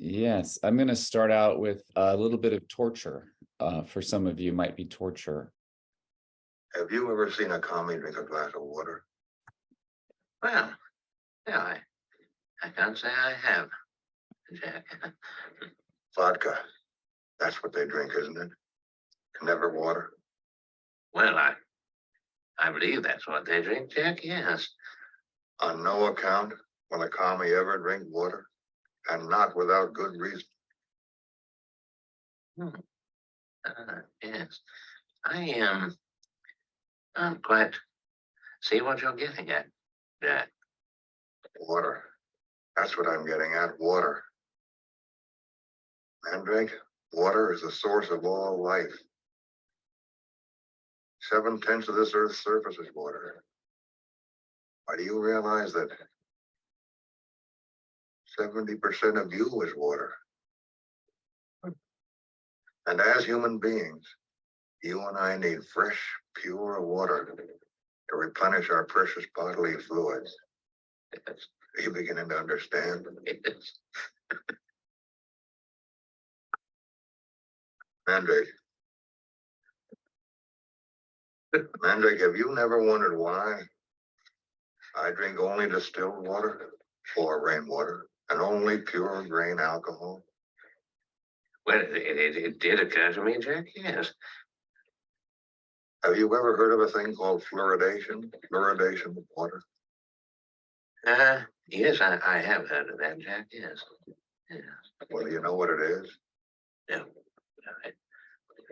Yes, I'm going to start out with a little bit of torture. For some of you, might be torture. Have you ever seen a commie drink a glass of water? Well, yeah, I can't say I have, Jack. Vodka. That's what they drink, isn't it? Never water. Well, I believe that's what they drink, Jack, yes. On no account will a commie ever drink water, and not without good reason. Yes. I don't quite see what you're getting at, Jack. Water. That's what I'm getting at. Water. Mandrake, water is the source of all life. 7/10 of this Earth's surface is water. Why do you realize that 70% of you is water? And as human beings, you and I need fresh, pure water to replenish our precious bodily fluids. Yes. Are you beginning to understand? Yes. Mandrake. Mandrake, have you never wondered why I drink only distilled water or rainwater and only pure grain alcohol? Well, it did occur to me, Jack, yes. Have you ever heard of a thing called fluoridation? Fluoridation of water? Yes, I have heard of that, Jack, yes. Yes. Well, you know what it is? No. I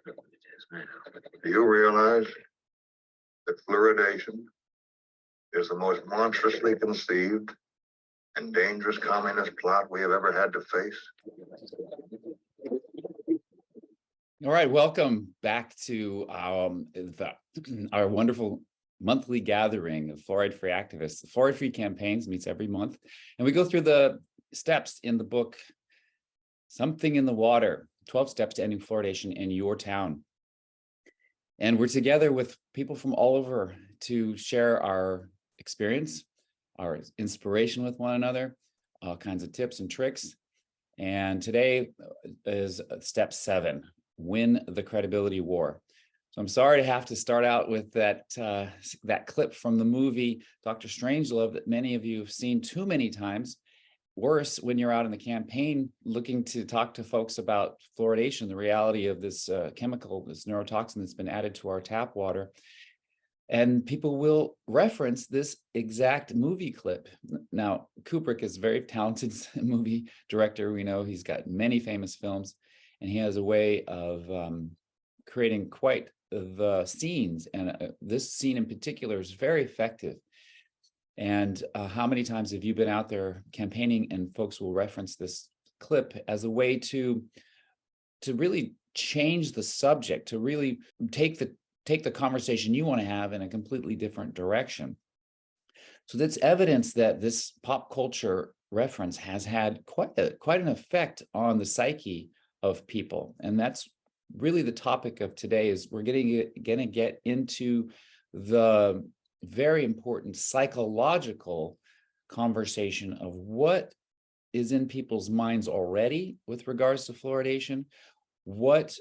don't know what it is now. Do you realize that fluoridation is the most monstrously conceived and dangerous communist plot we have ever had to face? All right, welcome back to our wonderful monthly gathering of fluoride-free activists. The Fluoride-Free campaigns meets every month, and we go through the steps in the book, Something in the Water, 12 Steps to Ending Fluoridation in Your Town. And we're together with people from all over to share our experience, our inspiration with one another, all kinds of tips and tricks. And today is step 7, win the credibility war. So I'm sorry to have to start out with that clip from the movie Dr. Strangelove that many of you have seen too many times. Worse, when you're out in the campaign looking to talk to folks about fluoridation, the reality of this chemical, this neurotoxin that's been added to our tap water. And people will reference this exact movie clip. Now, Kubrick is a very talented movie director. We know he's got many famous films, and he has a way of creating quite the scenes. And this scene in particular is very effective. And how many times have you been out there campaigning and folks will reference this clip as a way to really change the subject, to really take the conversation you want to have in a completely different direction. So that's evidence that this pop culture reference has had quite an effect on the psyche of people. And that's really the topic of today. Is we're going to get into the very important psychological conversation of what is in people's minds already with regards to fluoridation, what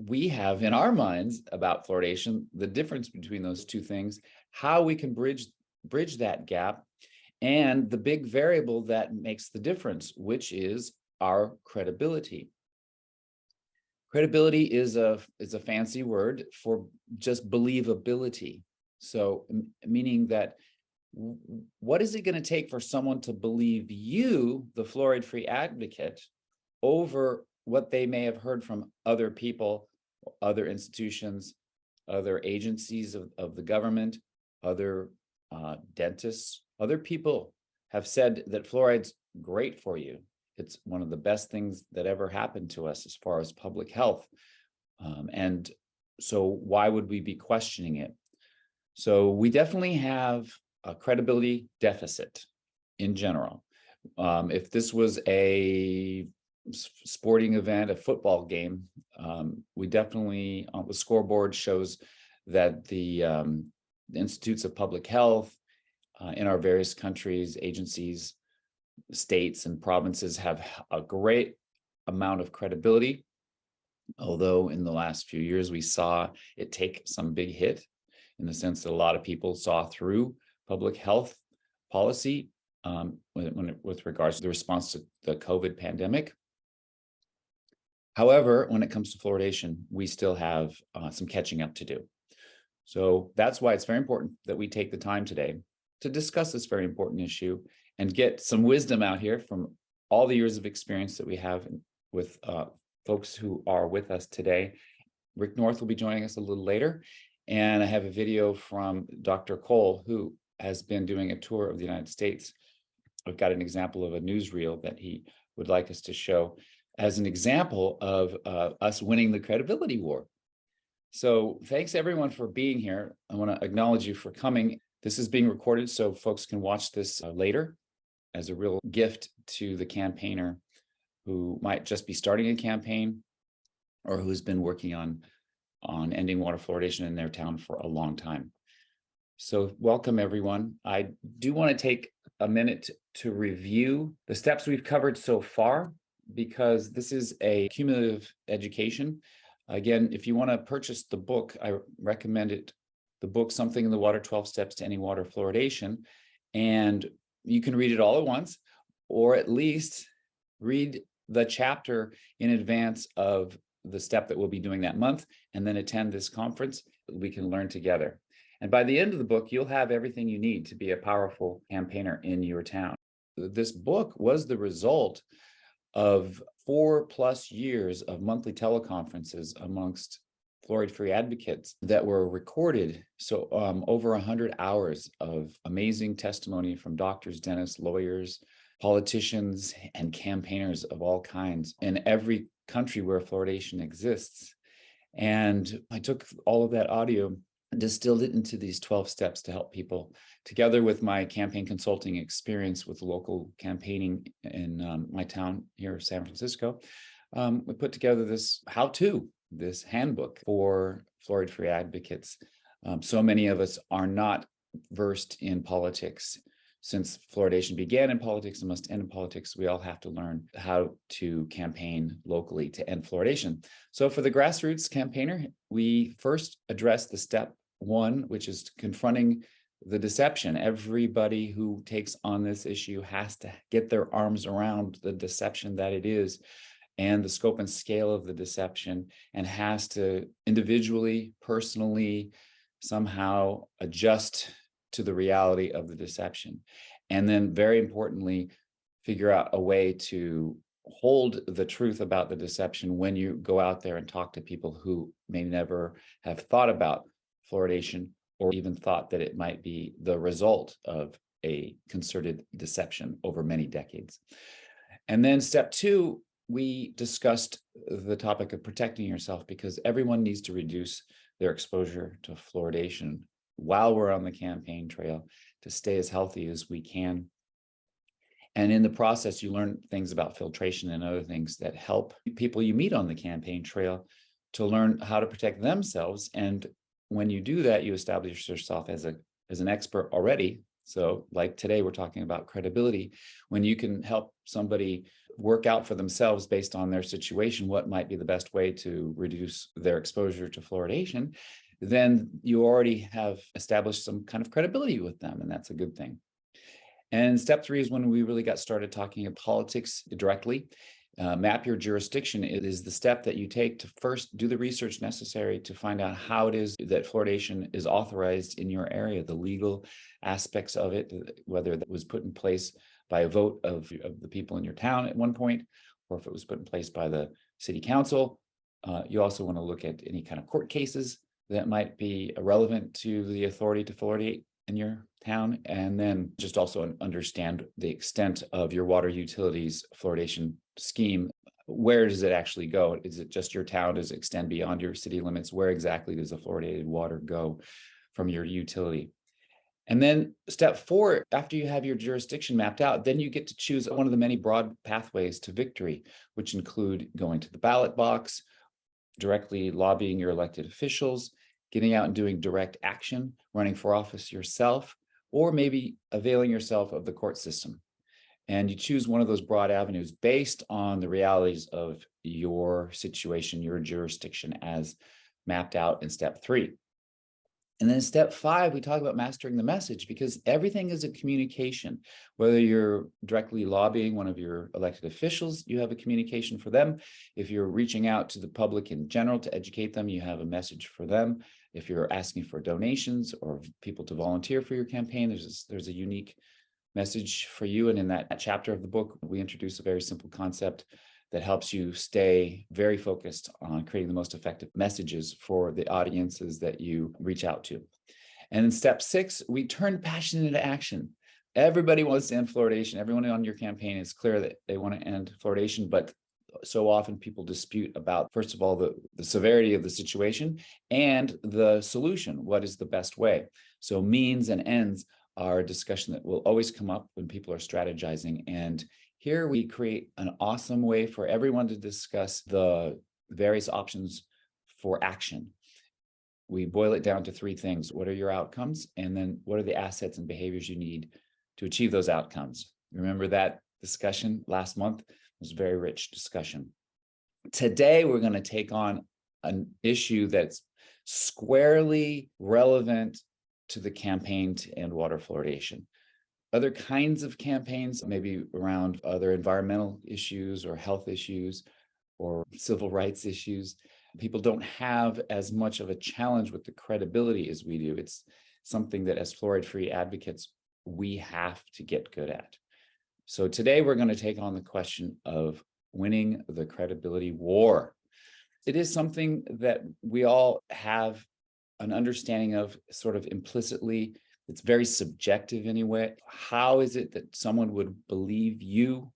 we have in our minds about fluoridation, the difference between those two things, how we can bridge that gap, and the big variable that makes the difference, which is our credibility. Credibility is a fancy word for just believability. So meaning that what is it going to take for someone to believe you, the fluoride-free advocate, over what they may have heard from other people, other institutions, other agencies of the government, other dentists, other people have said that fluoride's great for you. It's one of the best things that ever happened to us as far as public health. And so why would we be questioning it? So we definitely have a credibility deficit in general. If this was a sporting event, a football game, we definitely, on the scoreboard shows that the Institutes of Public Health in our various countries, agencies, states and provinces have a great amount of credibility, although in the last few years we saw it take some big hit in the sense that a lot of people saw through public health policy with regards to the response to the COVID pandemic. However, when it comes to fluoridation, we still have some catching up to do. So that's why it's very important that we take the time today to discuss this very important issue and get some wisdom out here from all the years of experience that we have with folks who are with us today. Rick North will be joining us a little later. And I have a video from Dr. Cole, who has been doing a tour of the United States. I've got an example of a newsreel that he would like us to show as an example of us winning the credibility war. So thanks everyone for being here. I want to acknowledge you for coming. This is being recorded so folks can watch this later as a real gift to the campaigner who might just be starting a campaign or who's been working on ending water fluoridation in their town for a long time. So welcome everyone. I do want to take a minute to review the steps we've covered so far, because this is a cumulative education. Again, if you want to purchase the book, I recommend it, the book, Something in the Water, 12 Steps to Ending Water Fluoridation. And you can read it all at once, or at least read the chapter in advance of the step that we'll be doing that month, and then attend this conference. We can learn together. And by the end of the book, you'll have everything you need to be a powerful campaigner in your town. This book was the result of 4+ years of monthly teleconferences amongst fluoride-free advocates that were recorded. So over 100 hours of amazing testimony from doctors, dentists, lawyers, politicians, and campaigners of all kinds in every country where fluoridation exists. And I took all of that audio and distilled it into these 12 steps to help people, together with my campaign consulting experience with local campaigning in my town here, San Francisco. We put together this how-to, this handbook for fluoride-free advocates. So many of us are not versed in politics. Since fluoridation began in politics and must end in politics, we all have to learn how to campaign locally to end fluoridation. So for the grassroots campaigner, we first address the step one, which is confronting the deception. Everybody who takes on this issue has to get their arms around the deception that it is and the scope and scale of the deception, and has to individually, personally, somehow adjust to the reality of the deception. And then very importantly, figure out a way to hold the truth about the deception when you go out there and talk to people who may never have thought about fluoridation or even thought that it might be the result of a concerted deception over many decades. And then step two, we discussed the topic of protecting yourself, because everyone needs to reduce their exposure to fluoridation while we're on the campaign trail to stay as healthy as we can. And in the process, you learn things about filtration and other things that help people you meet on the campaign trail to learn how to protect themselves. And when you do that, you establish yourself as an expert already. So like today, we're talking about credibility. When you can help somebody work out for themselves based on their situation, what might be the best way to reduce their exposure to fluoridation, then you already have established some kind of credibility with them, and that's a good thing. And step three is when we really got started talking about politics directly. Map your jurisdiction. It is the step that you take to first do the research necessary to find out how it is that fluoridation is authorized in your area, the legal aspects of it, whether that was put in place by a vote of the people in your town at one point, or if it was put in place by the city council. You also want to look at any kind of court cases that might be relevant to the authority to fluoridate in your town, and then just also understand the extent of your water utilities fluoridation scheme. Where does it actually go? Is it just your town? Does it extend beyond your city limits? Where exactly does the fluoridated water go from your utility? And then step four, after you have your jurisdiction mapped out, then you get to choose one of the many broad pathways to victory, which include going to the ballot box, directly lobbying your elected officials, getting out and doing direct action, running for office yourself, or maybe availing yourself of the court system. And you choose one of those broad avenues based on the realities of your situation, your jurisdiction, as mapped out in step 3. And then step 5, we talk about mastering the message, because everything is a communication. Whether you're directly lobbying one of your elected officials, you have a communication for them. If you're reaching out to the public in general to educate them, you have a message for them. If you're asking for donations or people to volunteer for your campaign, there's a unique message for you. And in that chapter of the book, we introduce a very simple concept that helps you stay very focused on creating the most effective messages for the audiences that you reach out to. And in step 6, we turn passion into action. Everybody wants to end fluoridation. Everyone on your campaign is clear that they want to end fluoridation, but so often people dispute about, first of all, the severity of the situation and the solution. What is the best way? So means and ends are a discussion that will always come up when people are strategizing. And here we create an awesome way for everyone to discuss the various options for action. We boil it down to 3 things. What are your outcomes? And then what are the assets and behaviors you need to achieve those outcomes? Remember that discussion last month? It was a very rich discussion. Today, we're going to take on an issue that's squarely relevant to the campaign to end water fluoridation. Other kinds of campaigns, maybe around other environmental issues or health issues or civil rights issues, people don't have as much of a challenge with the credibility as we do. It's something that as fluoride-free advocates, we have to get good at. So today we're going to take on the question of winning the credibility war. It is something that we all have an understanding of sort of implicitly. It's very subjective anyway. How is it that someone would believe you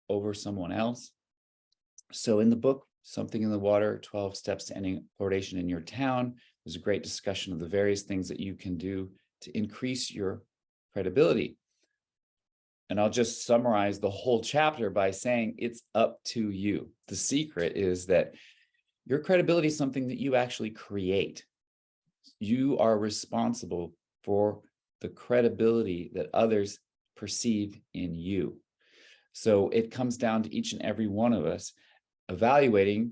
over someone else? So in the book, Something in the Water, 12 Steps to Ending Fluoridation in Your Town, there's a great discussion of the various things that you can do to increase your credibility. And I'll just summarize the whole chapter by saying it's up to you. The secret is that your credibility is something that you actually create. You are responsible for the credibility that others perceive in you. So it comes down to each and every one of us evaluating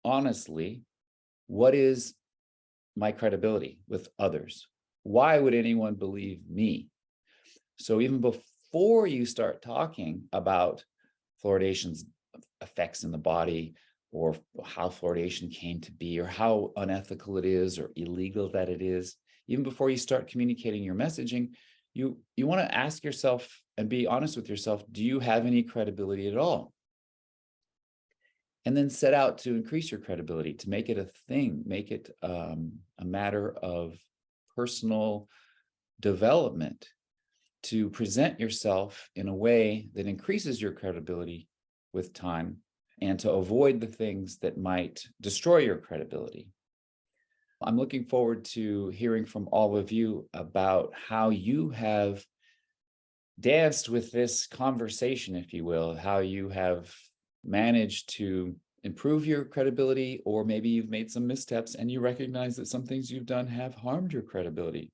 honestly, what is my credibility with others? Why would anyone believe me? So even before you start talking about fluoridation's effects in the body, or how fluoridation came to be, or how unethical it is or illegal that it is, even before you start communicating your messaging, you want to ask yourself and be honest with yourself, do you have any credibility at all? And then set out to increase your credibility, to make it a thing, make it a matter of personal development, to present yourself in a way that increases your credibility with time, and to avoid the things that might destroy your credibility. I'm looking forward to hearing from all of you about how you have danced with this conversation, if you will, how you have managed to improve your credibility, or maybe you've made some missteps and you recognize that some things you've done have harmed your credibility.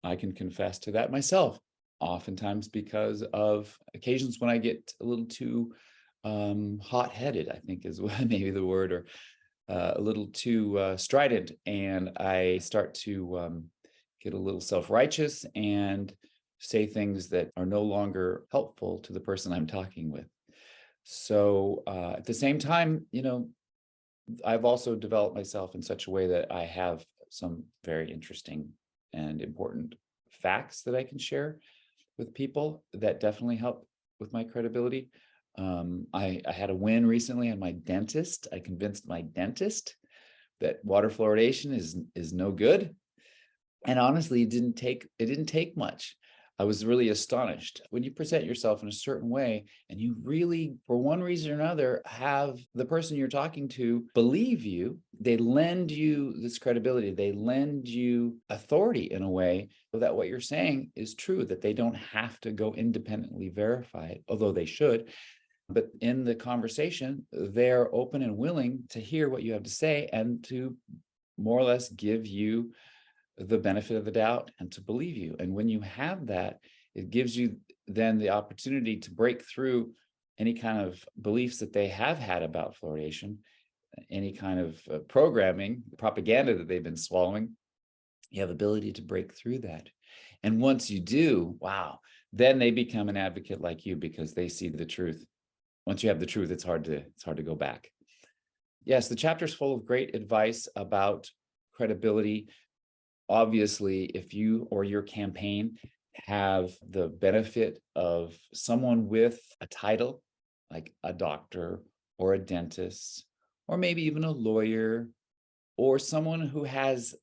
I can confess to that myself, oftentimes because of occasions when I get a little too hot-headed, I think is maybe the word, or a little too strident, and I start to get a little self-righteous and say things that are no longer helpful to the person I'm talking with. So at the same time, I've also developed myself in such a way that I have some very interesting and important facts that I can share with people that definitely help with my credibility. I had a win recently on my dentist. I convinced my dentist that water fluoridation is no good. And honestly, it didn't take much. I was really astonished. When you present yourself in a certain way and you really, for one reason or another, have the person you're talking to believe you, they lend you this credibility. They lend you authority in a way so that what you're saying is true, that they don't have to go independently verify it, although they should. But in the conversation, they're open and willing to hear what you have to say and to more or less give you the benefit of the doubt and to believe you. And when you have that, it gives you then the opportunity to break through any kind of beliefs that they have had about fluoridation, any kind of programming, propaganda that they've been swallowing. You have ability to break through that. And once you do, wow, then they become an advocate like you because they see the truth. Once you have the truth, it's hard to go back. Yes, the chapter is full of great advice about credibility. Obviously, if you or your campaign have the benefit of someone with a title, like a doctor or a dentist, or maybe even a lawyer, or someone who has,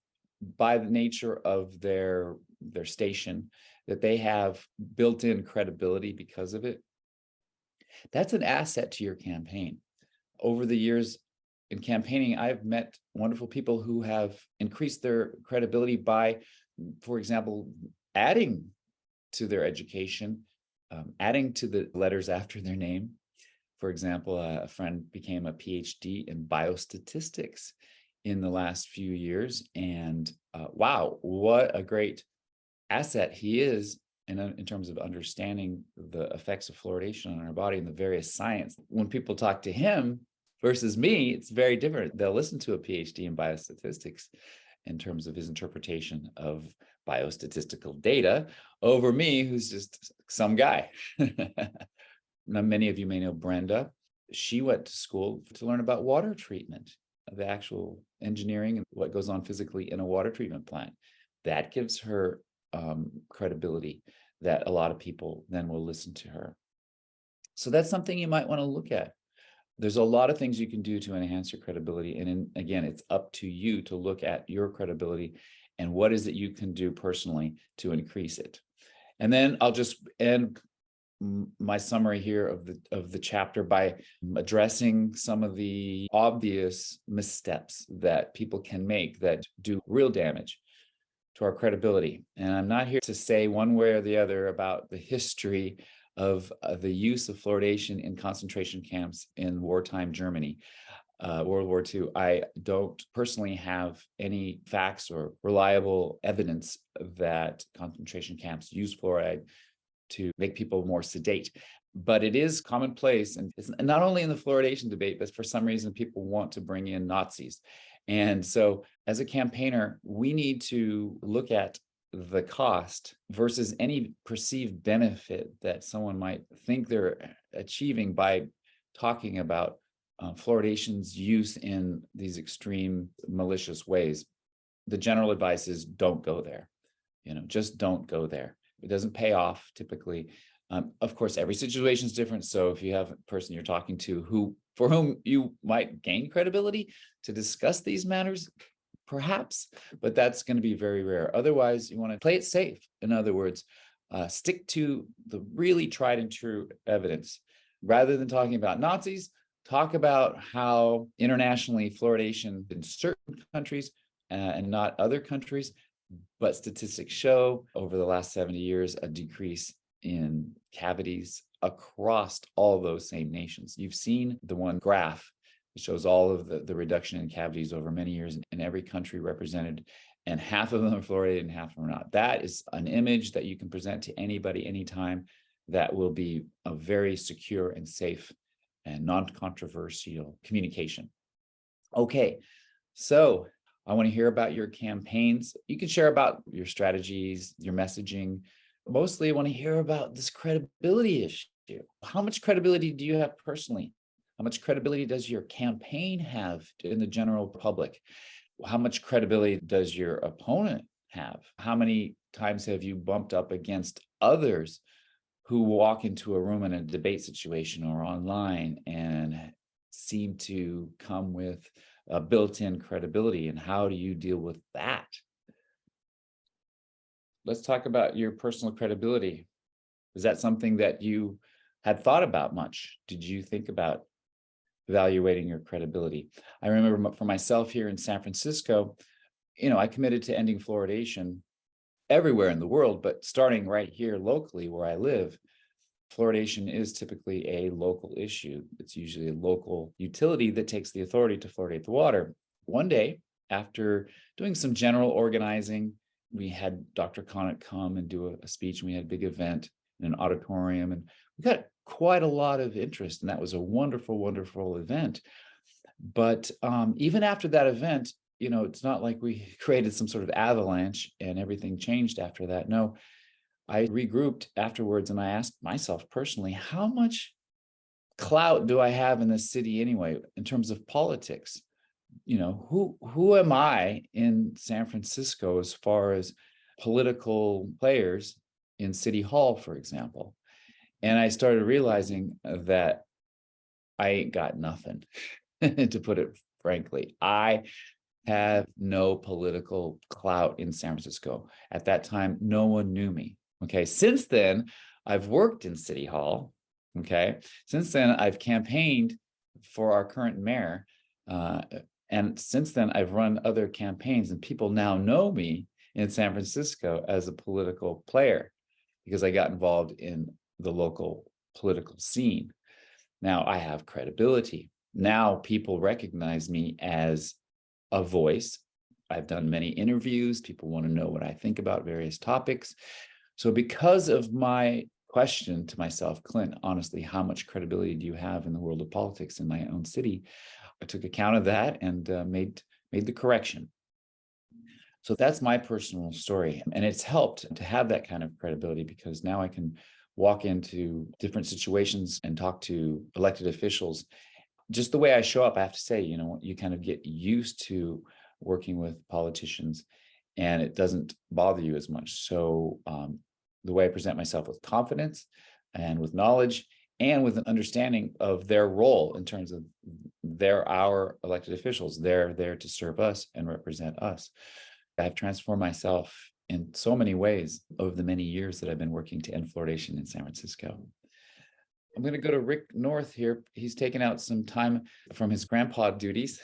by the nature of their station, that they have built-in credibility because of it, that's an asset to your campaign. Over the years in campaigning, I've met wonderful people who have increased their credibility by, for example, adding to their education, adding to the letters after their name. For example, a friend became a PhD in biostatistics in the last few years. And wow, what a great asset he is in terms of understanding the effects of fluoridation on our body and the various science. When people talk to him versus me, it's very different. They'll listen to a PhD in biostatistics in terms of his interpretation of biostatistical data over me, who's just some guy. Now, many of you may know Brenda. She went to school to learn about water treatment, the actual engineering and what goes on physically in a water treatment plant. That gives her credibility that a lot of people then will listen to her. So that's something you might want to look at. There's a lot of things you can do to enhance your credibility. And again, it's up to you to look at your credibility and what is it you can do personally to increase it. And then I'll just end my summary here of the chapter by addressing some of the obvious missteps that people can make that do real damage to our credibility. And I'm not here to say one way or the other about the history of the use of fluoridation in concentration camps in wartime Germany, World War II. I don't personally have any facts or reliable evidence that concentration camps use fluoride to make people more sedate. But it is commonplace, and it's not only in the fluoridation debate, but for some reason people want to bring in Nazis. And so as a campaigner, we need to look at the cost versus any perceived benefit that someone might think they're achieving by talking about fluoridation's use in these extreme malicious ways. The general advice is don't go there. Just don't go there. It doesn't pay off typically. Of course, every situation is different. So if you have a person you're talking to for whom you might gain credibility to discuss these matters, perhaps, but that's going to be very rare. Otherwise, you want to play it safe. In other words, stick to the really tried and true evidence. Rather than talking about Nazis, talk about how internationally fluoridation in certain countries and not other countries. But statistics show over the last 70 years a decrease in cavities across all those same nations. You've seen the one graph that shows all of the reduction in cavities over many years in every country represented, and half of them are fluoridated and half of them are not. That is an image that you can present to anybody, anytime, that will be a very secure and safe and non-controversial communication. Okay, so I want to hear about your campaigns. You can share about your strategies, your messaging. Mostly, I want to hear about this credibility issue. How much credibility do you have personally? How much credibility does your campaign have in the general public? How much credibility does your opponent have? How many times have you bumped up against others who walk into a room in a debate situation or online and seem to come with a built-in credibility, and how do you deal with that? Let's talk about your personal credibility. Is that something that you had thought about much? Did you think about evaluating your credibility? I remember for myself here in San Francisco, I committed to ending fluoridation everywhere in the world, but starting right here locally where I live. Fluoridation is typically a local issue. It's usually a local utility that takes the authority to fluoridate the water. One day, after doing some general organizing, we had Dr. Conant come and do a speech, and we had a big event. in an auditorium, and we got quite a lot of interest, and that was a wonderful, wonderful event. But even after that event, it's not like we created some sort of avalanche and everything changed after that. No, I regrouped afterwards and I asked myself personally, how much clout do I have in this city anyway, in terms of politics? Who am I in San Francisco as far as political players in City Hall, for example? And I started realizing that I ain't got nothing, to put it frankly. I have no political clout in San Francisco. At that time, no one knew me. Okay. Since then, I've worked in City Hall. Okay. Since then, I've campaigned for our current mayor. And since then, I've run other campaigns, and people now know me in San Francisco as a political player because I got involved in the local political scene. Now I have credibility. Now people recognize me as a voice. I've done many interviews. People want to know what I think about various topics. So because of my question to myself, Clint, honestly, how much credibility do you have in the world of politics in my own city? I took account of that and made the correction. So that's my personal story. And it's helped to have that kind of credibility because now I can walk into different situations and talk to elected officials. Just the way I show up, I have to say, you kind of get used to working with politicians and it doesn't bother you as much. So the way I present myself with confidence and with knowledge and with an understanding of their role in terms of they're our elected officials. They're there to serve us and represent us. I've transformed myself in so many ways over the many years that I've been working to end fluoridation in San Francisco. I'm going to go to Rick North here. He's taken out some time from his grandpa duties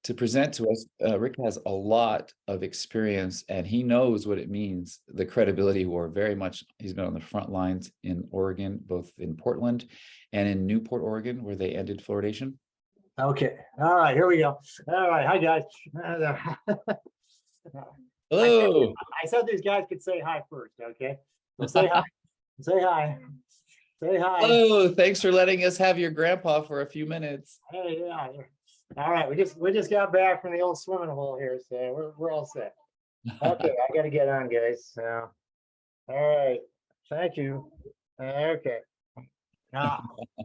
to present to us. Rick has a lot of experience and he knows what it means, the credibility war very much. He's been on the front lines in Oregon, both in Portland and in Newport, Oregon, where they ended fluoridation. Okay. All right, here we go. All right. Hi, guys. Hello. I said these guys could say hi first. Okay. So say hi. Say hi. Say hi. Hello. Thanks for letting us have your grandpa for a few minutes. Hey, yeah. All right. We just got back from the old swimming hole here, so we're all set. Okay, I got to get on, guys. So, all right. Thank you. Okay.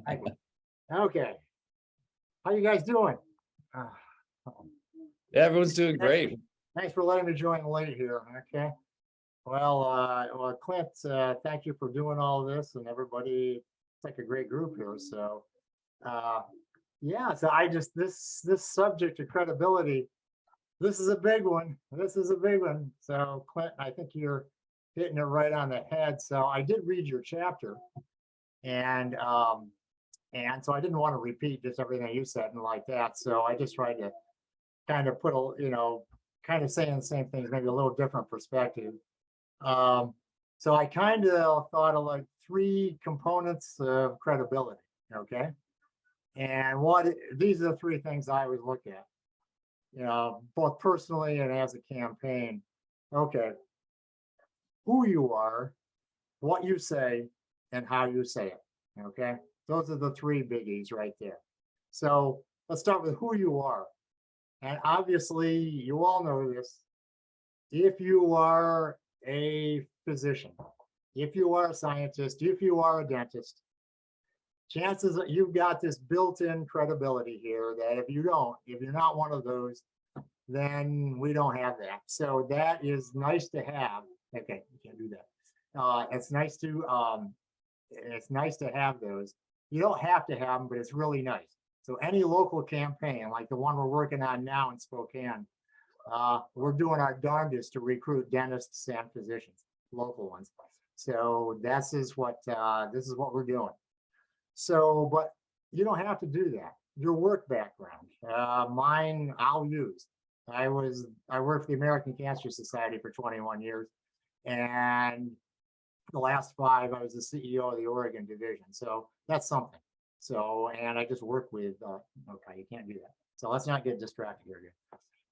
Thank you. Okay. How you guys doing? Yeah, everyone's doing great. Thanks for letting me join late here. Okay. Well, Clint, thank you for doing all this, and everybody. It's like a great group here. So, yeah. So this subject of credibility, this is a big one. This is a big one. So, Clint, I think you're hitting it right on the head. So I did read your chapter, and so I didn't want to repeat just everything you said and like that. So I just tried to kind of put kind of saying the same things, maybe a little different perspective. So I kind of thought of like 3 components of credibility. Okay. And these are the 3 things I always look at, both personally and as a campaign. Okay. Who you are, what you say, and how you say it. Okay. Those are the 3 biggies right there. So let's start with who you are. And obviously, you all know this. If you are a physician, if you are a scientist, if you are a dentist, chances that you've got this built-in credibility here that if you're not one of those, then we don't have that. So that is nice to have. Okay, you can't do that. It's nice to have those. You don't have to have them, but it's really nice. So any local campaign, like the one we're working on now in Spokane, we're doing our darndest to recruit dentists and physicians, local ones. So this is what we're doing. So, but you don't have to do that. Your work background, mine, I'll use. I worked for the American Cancer Society for 21 years, and the last 5, I was the CEO of the Oregon division. So that's something. So, and I just work with, okay, you can't do that. So let's not get distracted here.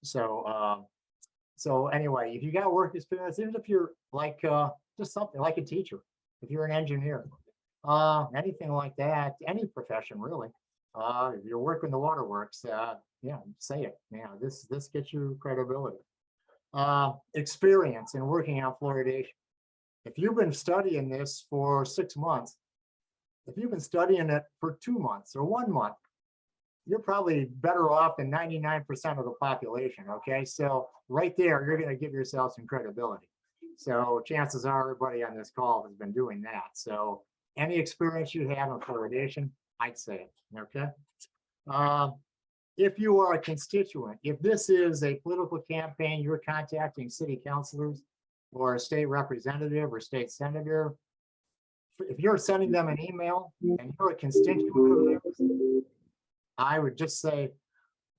So anyway, if you got work experience, even if you're like just something like a teacher, if you're an engineer, anything like that, any profession really. If you're working the waterworks, yeah, say it. Yeah, this gets you credibility. Experience in working on fluoridation. If you've been studying this for 6 months, if you've been studying it for 2 months or 1 month, you're probably better off than 99% of the population. Okay, so right there, you're going to give yourself some credibility. So chances are everybody on this call has been doing that. So any experience you have in fluoridation, I'd say it. Okay. If you are a constituent, if this is a political campaign, you're contacting city councilors or a state representative or state senator, if you're sending them an email and you're a constituent of theirs, I would just say,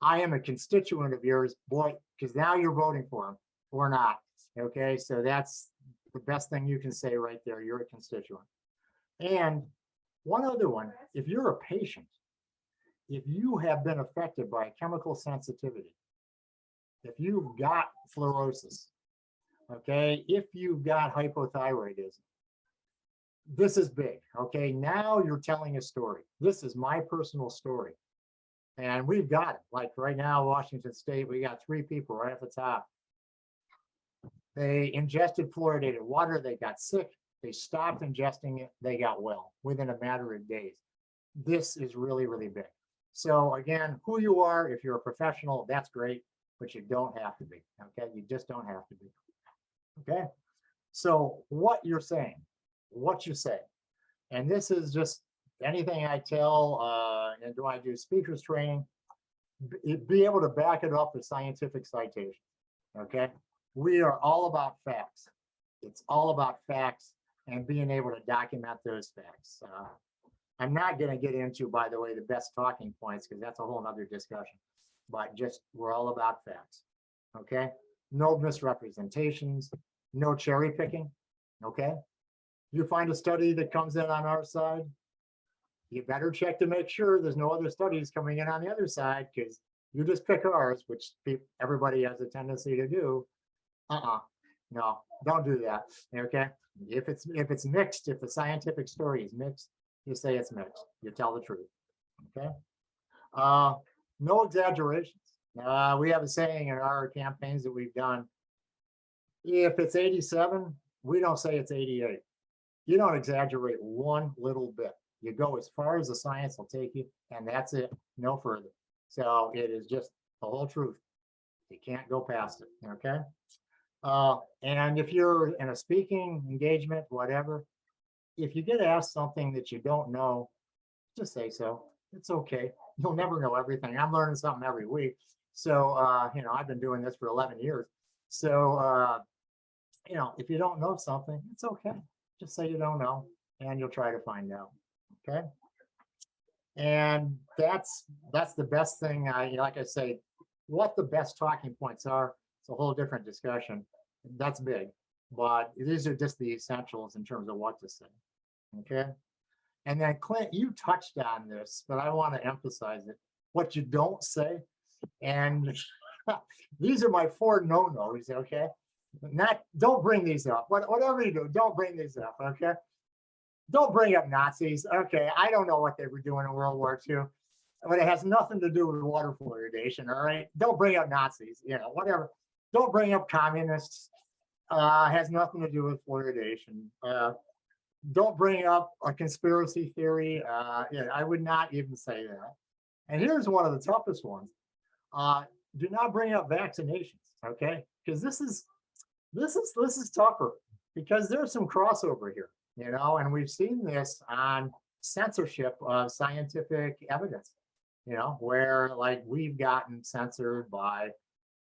I am a constituent of yours, boy, because now you're voting for them or not. Okay, so that's the best thing you can say right there. You're a constituent. And one other one, if you're a patient, if you have been affected by chemical sensitivity, if you've got fluorosis, okay, if you've got hypothyroidism, this is big. Okay, now you're telling a story. This is my personal story. And we've got it. Like right now, Washington State, we got 3 people right at the top. They ingested fluoridated water. They got sick. They stopped ingesting it. They got well within a matter of days. This is really, really big. So again, who you are, if you're a professional, that's great, but you don't have to be. Okay, you just don't have to be. Okay, so what you're saying, what you say, and this is just anything I tell, and do I do speakers training, be able to back it up with scientific citations. Okay, we are all about facts. It's all about facts and being able to document those facts. I'm not going to get into, by the way, the best talking points, because that's a whole nother discussion, but just we're all about facts. Okay, no misrepresentations, no cherry picking. Okay, you find a study that comes in on our side, you better check to make sure there's no other studies coming in on the other side, because you just pick ours, which everybody has a tendency to do. No, don't do that. Okay, if it's mixed, if the scientific story is mixed, you say it's mixed. You tell the truth. Okay. No exaggerations. We have a saying in our campaigns that we've done. If it's 87, we don't say it's 88. You don't exaggerate one little bit. You go as far as the science will take you, and that's it. No further. So it is just the whole truth. You can't go past it. Okay. And if you're in a speaking engagement, whatever, if you get asked something that you don't know, just say so. It's okay. You'll never know everything. I'm learning something every week. So, I've been doing this for 11 years. So, if you don't know something, it's okay. Just say you don't know, and you'll try to find out. Okay. And that's the best thing. Like I say, what the best talking points are, it's a whole different discussion. That's big, but these are just the essentials in terms of what to say. Okay. And then Clint, you touched on this, but I want to emphasize it. What you don't say, and these are my 4 no-nos. Okay. Don't bring these up. Whatever you do, don't bring these up. Okay. Don't bring up Nazis. Okay. I don't know what they were doing in World War II, but it has nothing to do with water fluoridation. All right. Don't bring up Nazis, whatever. Don't bring up communists. Has nothing to do with fluoridation. Don't bring up a conspiracy theory. I would not even say that. And here's one of the toughest ones. Do not bring up vaccinations, okay? Because this is tougher, because there's some crossover here, and we've seen this on censorship of scientific evidence, where like we've gotten censored by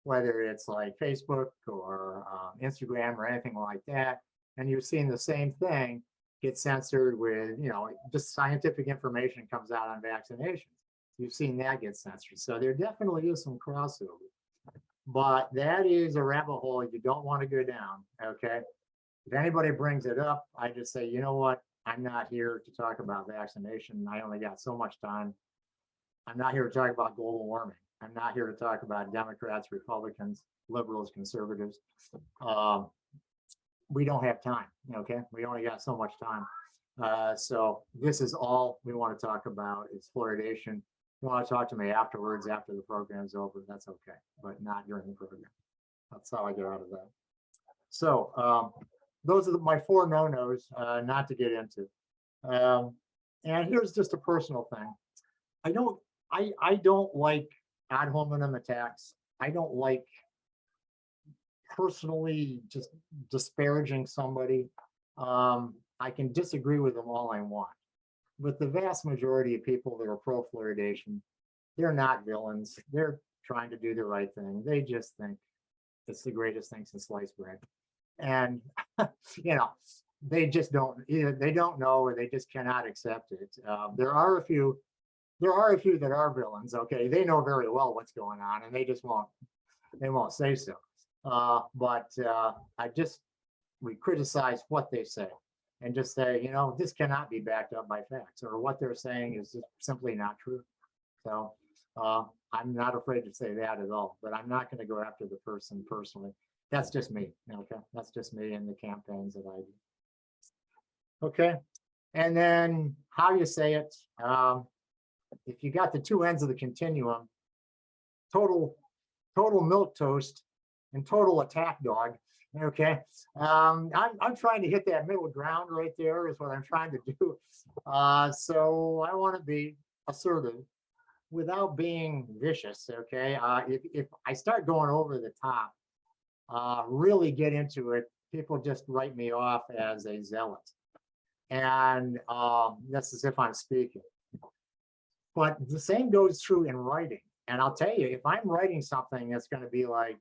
whether it's like Facebook or Instagram or anything like that. And you've seen the same thing get censored with, just scientific information comes out on vaccinations. You've seen that get censored. So there definitely is some crossover. But that is a rabbit hole you don't want to go down, okay? If anybody brings it up, I just say, you know what? I'm not here to talk about vaccination. I only got so much time. I'm not here to talk about global warming. I'm not here to talk about Democrats, Republicans, liberals, conservatives. we don't have time, okay? We only got so much time. So this is all we want to talk about is fluoridation. If you want to talk to me afterwards, after the program's over, that's okay, but not during the program. That's how I get out of that. So those are my 4 no-nos not to get into. And here's just a personal thing. I don't like ad hominem attacks. I don't like personally just disparaging somebody. I can disagree with them all I want, but the vast majority of people that are pro fluoridation, they're not villains. They're trying to do the right thing. They just think it's the greatest thing since sliced bread. And, you know, they just don't, either they don't know or they just cannot accept it. There are a few that are villains. Okay. They know very well what's going on and they just won't say so. We criticize what they say and just say, you know, this cannot be backed up by facts, or what they're saying is just simply not true. So I'm not afraid to say that at all, but I'm not going to go after the person personally. That's just me. Okay. That's just me and the campaigns that I do. Okay. And then how you say it. If you got the 2 ends of the continuum, total milk toast and total attack dog. Okay. I'm trying to hit that middle ground right there is what I'm trying to do. So I want to be assertive without being vicious. Okay. If I start going over the top, really get into it, people just write me off as a zealot. And that's as if I'm speaking. But the same goes true in writing. And I'll tell you, if I'm writing something that's going to be like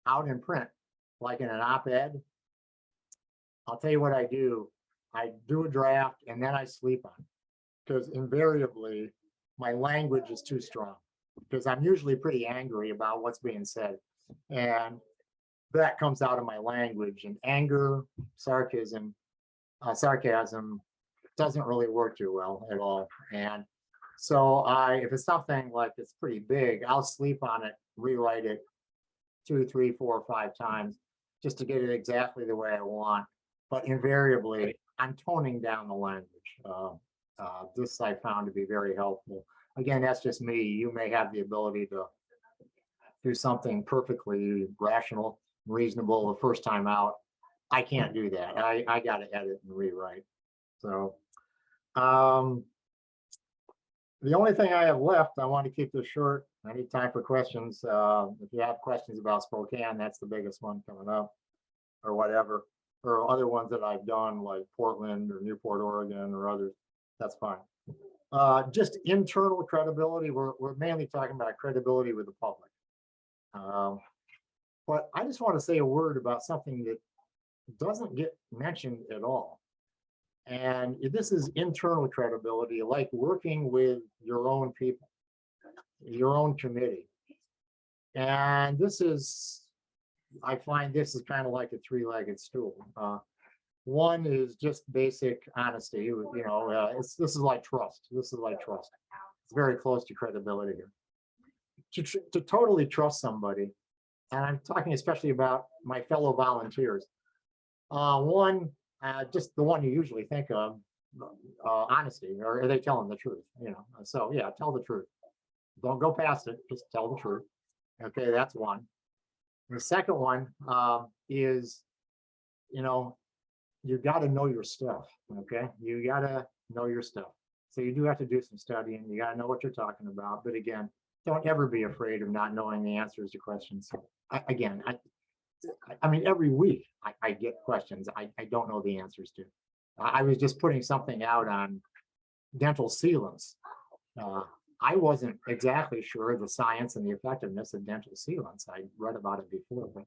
out in print, like in an op-ed, I'll tell you what I do. I do a draft and then I sleep on it, because invariably my language is too strong, because I'm usually pretty angry about what's being said. And that comes out of my language, and anger, sarcasm doesn't really work too well at all. And so if it's something like it's pretty big, I'll sleep on it, rewrite it 2, 3, 4, 5 times just to get it exactly the way I want. But invariably, I'm toning down the language. This I found to be very helpful. Again, that's just me. You may have the ability to do something perfectly rational, reasonable the first time out. I can't do that. I got to edit and rewrite. So the only thing I have left, I want to keep this short. I need time for questions. If you have questions about Spokane, that's the biggest one coming up, or whatever, or other ones that I've done like Portland or Newport, Oregon, or others. That's fine. Just internal credibility. We're mainly talking about credibility with the public. But I just want to say a word about something that doesn't get mentioned at all. And this is internal credibility, like working with your own people, your own committee. And this is, I find this is kind of like a 3-legged stool. One is just basic honesty. You know, this is like trust. This is like trust. It's very close to credibility here. To totally trust somebody, and I'm talking especially about my fellow volunteers. One, just the one you usually think of, honesty, or are they telling the truth? You know, so yeah, tell the truth. Don't go past it. Just tell the truth. Okay, that's one. The second one is, you know, you got to know your stuff. Okay, you got to know your stuff. So you do have to do some studying. You got to know what you're talking about. But again, don't ever be afraid of not knowing the answers to questions. I mean, every week I get questions I don't know the answers to. I was just putting something out on dental sealants. I wasn't exactly sure the science and the effectiveness of dental sealants. I read about it before, but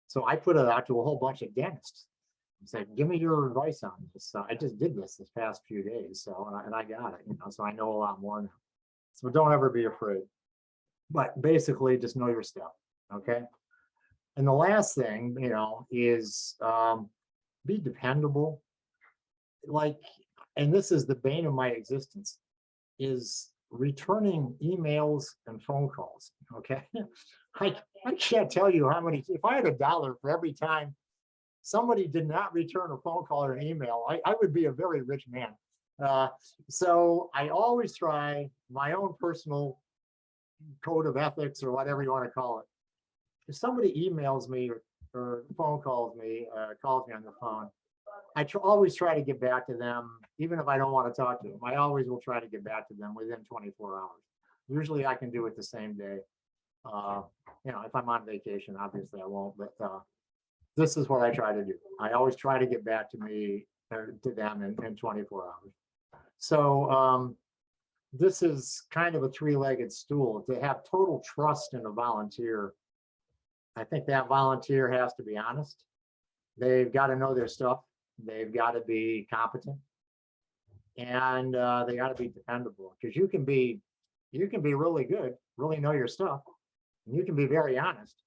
so I put it out to a whole bunch of dentists. I said, "Give me your advice on this." I just did this past few days, so and I got it, you know. So I know a lot more now. So don't ever be afraid. But basically, just know your stuff, okay? And the last thing, you know, is be dependable. Like, and this is the bane of my existence, is returning emails and phone calls. Okay. I can't tell you how many, if I had $1 for every time somebody did not return a phone call or an email, I would be a very rich man. So I always try my own personal code of ethics or whatever you want to call it. If somebody emails me or phone calls me on the phone, always try to get back to them, even if I don't want to talk to them. I always will try to get back to them within 24 hours. Usually I can do it the same day. If I'm on vacation, obviously I won't, but this is what I try to do. I always try to get back to them in 24 hours. So this is kind of a three-legged stool. To have total trust in a volunteer, I think that volunteer has to be honest. They've got to know their stuff. They've got to be competent, and they got to be dependable. Because you can be really good, really know your stuff, and you can be very honest.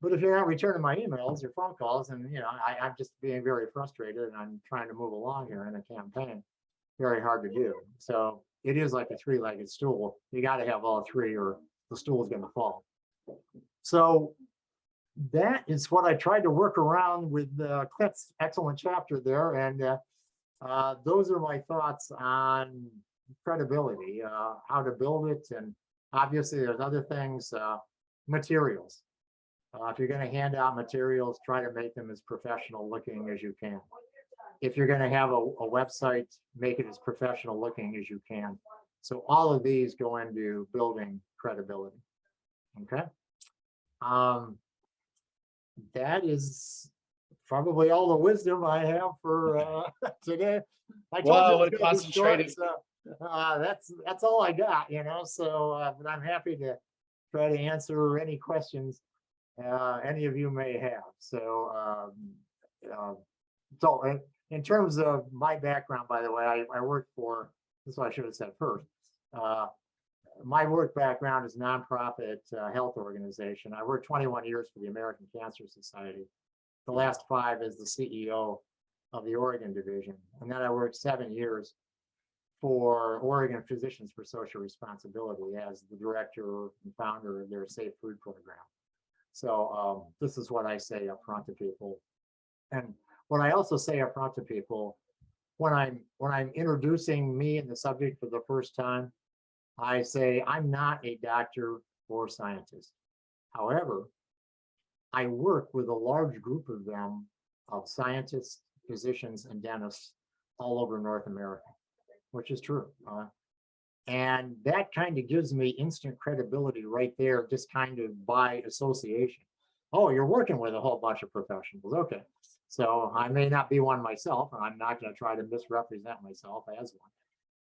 But if you're not returning my emails or phone calls, and I'm just being very frustrated, and I'm trying to move along here in a campaign, very hard to do. So it is like a three-legged stool. You got to have all three, or the stool is going to fall. So that is what I tried to work around with Clint's excellent chapter there. And those are my thoughts on credibility, how to build it. And obviously there's other things, materials. If you're going to hand out materials, try to make them as professional looking as you can. If you're going to have a website, make it as professional looking as you can. So all of these go into building credibility. Okay. That is probably all the wisdom I have for today. I told Wow, you what it was a gonna be short, concentrated. so that's all I got, so but I'm happy to try to answer any questions any of you may have. So in terms of my background, by the way, I worked for, this is what I should have said first. My work background is nonprofit health organization. I worked 21 years for the American Cancer Society. The last 5 as the CEO of the Oregon division. And then I worked 7 years for Oregon Physicians for Social Responsibility as the director and founder of their Safe Food program. So this is what I say up front to people. And what I also say up front to people, when I'm introducing me and the subject for the first time, I say, I'm not a doctor or scientist. However, I work with a large group of them, of scientists, physicians, and dentists all over North America, which is true. And that kind of gives me instant credibility right there, just kind of by association. Oh, you're working with a whole bunch of professionals. Okay. So I may not be one myself, and I'm not going to try to misrepresent myself as one.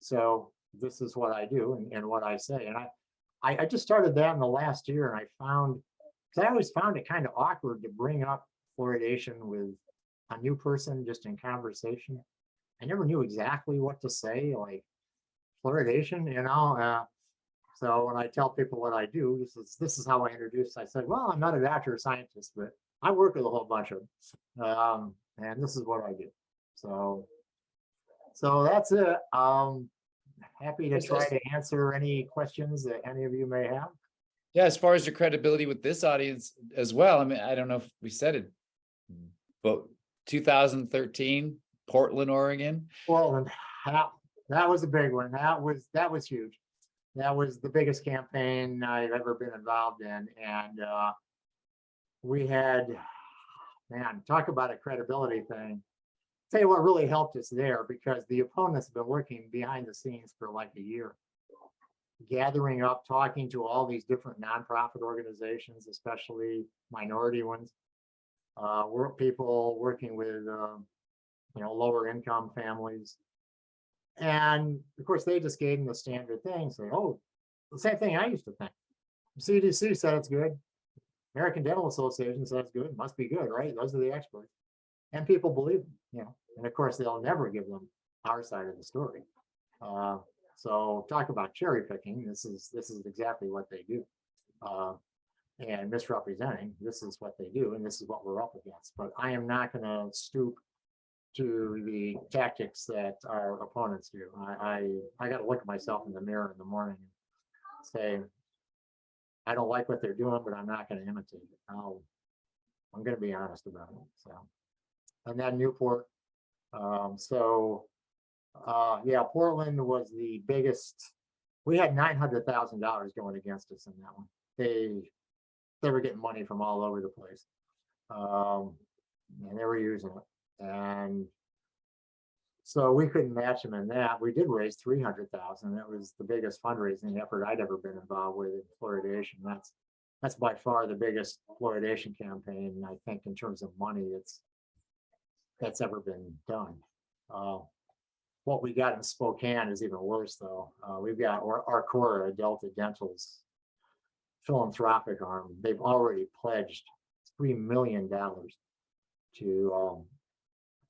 So this is what I do and what I say. And I just started that in the last year, and I always found it kind of awkward to bring up fluoridation with a new person just in conversation. I never knew exactly what to say, like fluoridation, so when I tell people what I do, this is how I introduce. I said, well, I'm not a doctor or scientist, but I work with a whole bunch of them, and this is what I do. So that's it. Happy to try to answer any questions that any of you may have. Yeah, as far as your credibility with this audience as well. I mean, I don't know if we said it, but 2013, Portland, Oregon. Portland, that was a big one. That was huge. That was the biggest campaign I've ever been involved in, and we had, man, talk about a credibility thing. Tell you what really helped us there, because the opponents have been working behind the scenes for like a year, gathering up, talking to all these different nonprofit organizations, especially minority ones, people working with lower income families. And of course, they just gave them the standard thing, say, oh, the same thing I used to think. CDC said it's good. American Dental Association says it's good. It must be good, right? Those are the experts. And people believe them, And of course, they'll never give them our side of the story. So talk about cherry picking. This is exactly what they do. And misrepresenting, this is what they do, and this is what we're up against. But I am not going to stoop to the tactics that our opponents do. I got to look at myself in the mirror in the morning and say, I don't like what they're doing, but I'm not going to imitate it. I'm going to be honest about it. So and then Newport. Yeah, Portland was the biggest. We had $900,000 going against us in that one. They were getting money from all over the place, and they were using it, and so we couldn't match them in that. We did raise 300,000. That was the biggest fundraising effort I'd ever been involved with in fluoridation. That's by far the biggest fluoridation campaign, I think, in terms of money that's ever been done. What we got in Spokane is even worse, though. We've got our core Delta Dental's philanthropic arm. They've already pledged $3 million to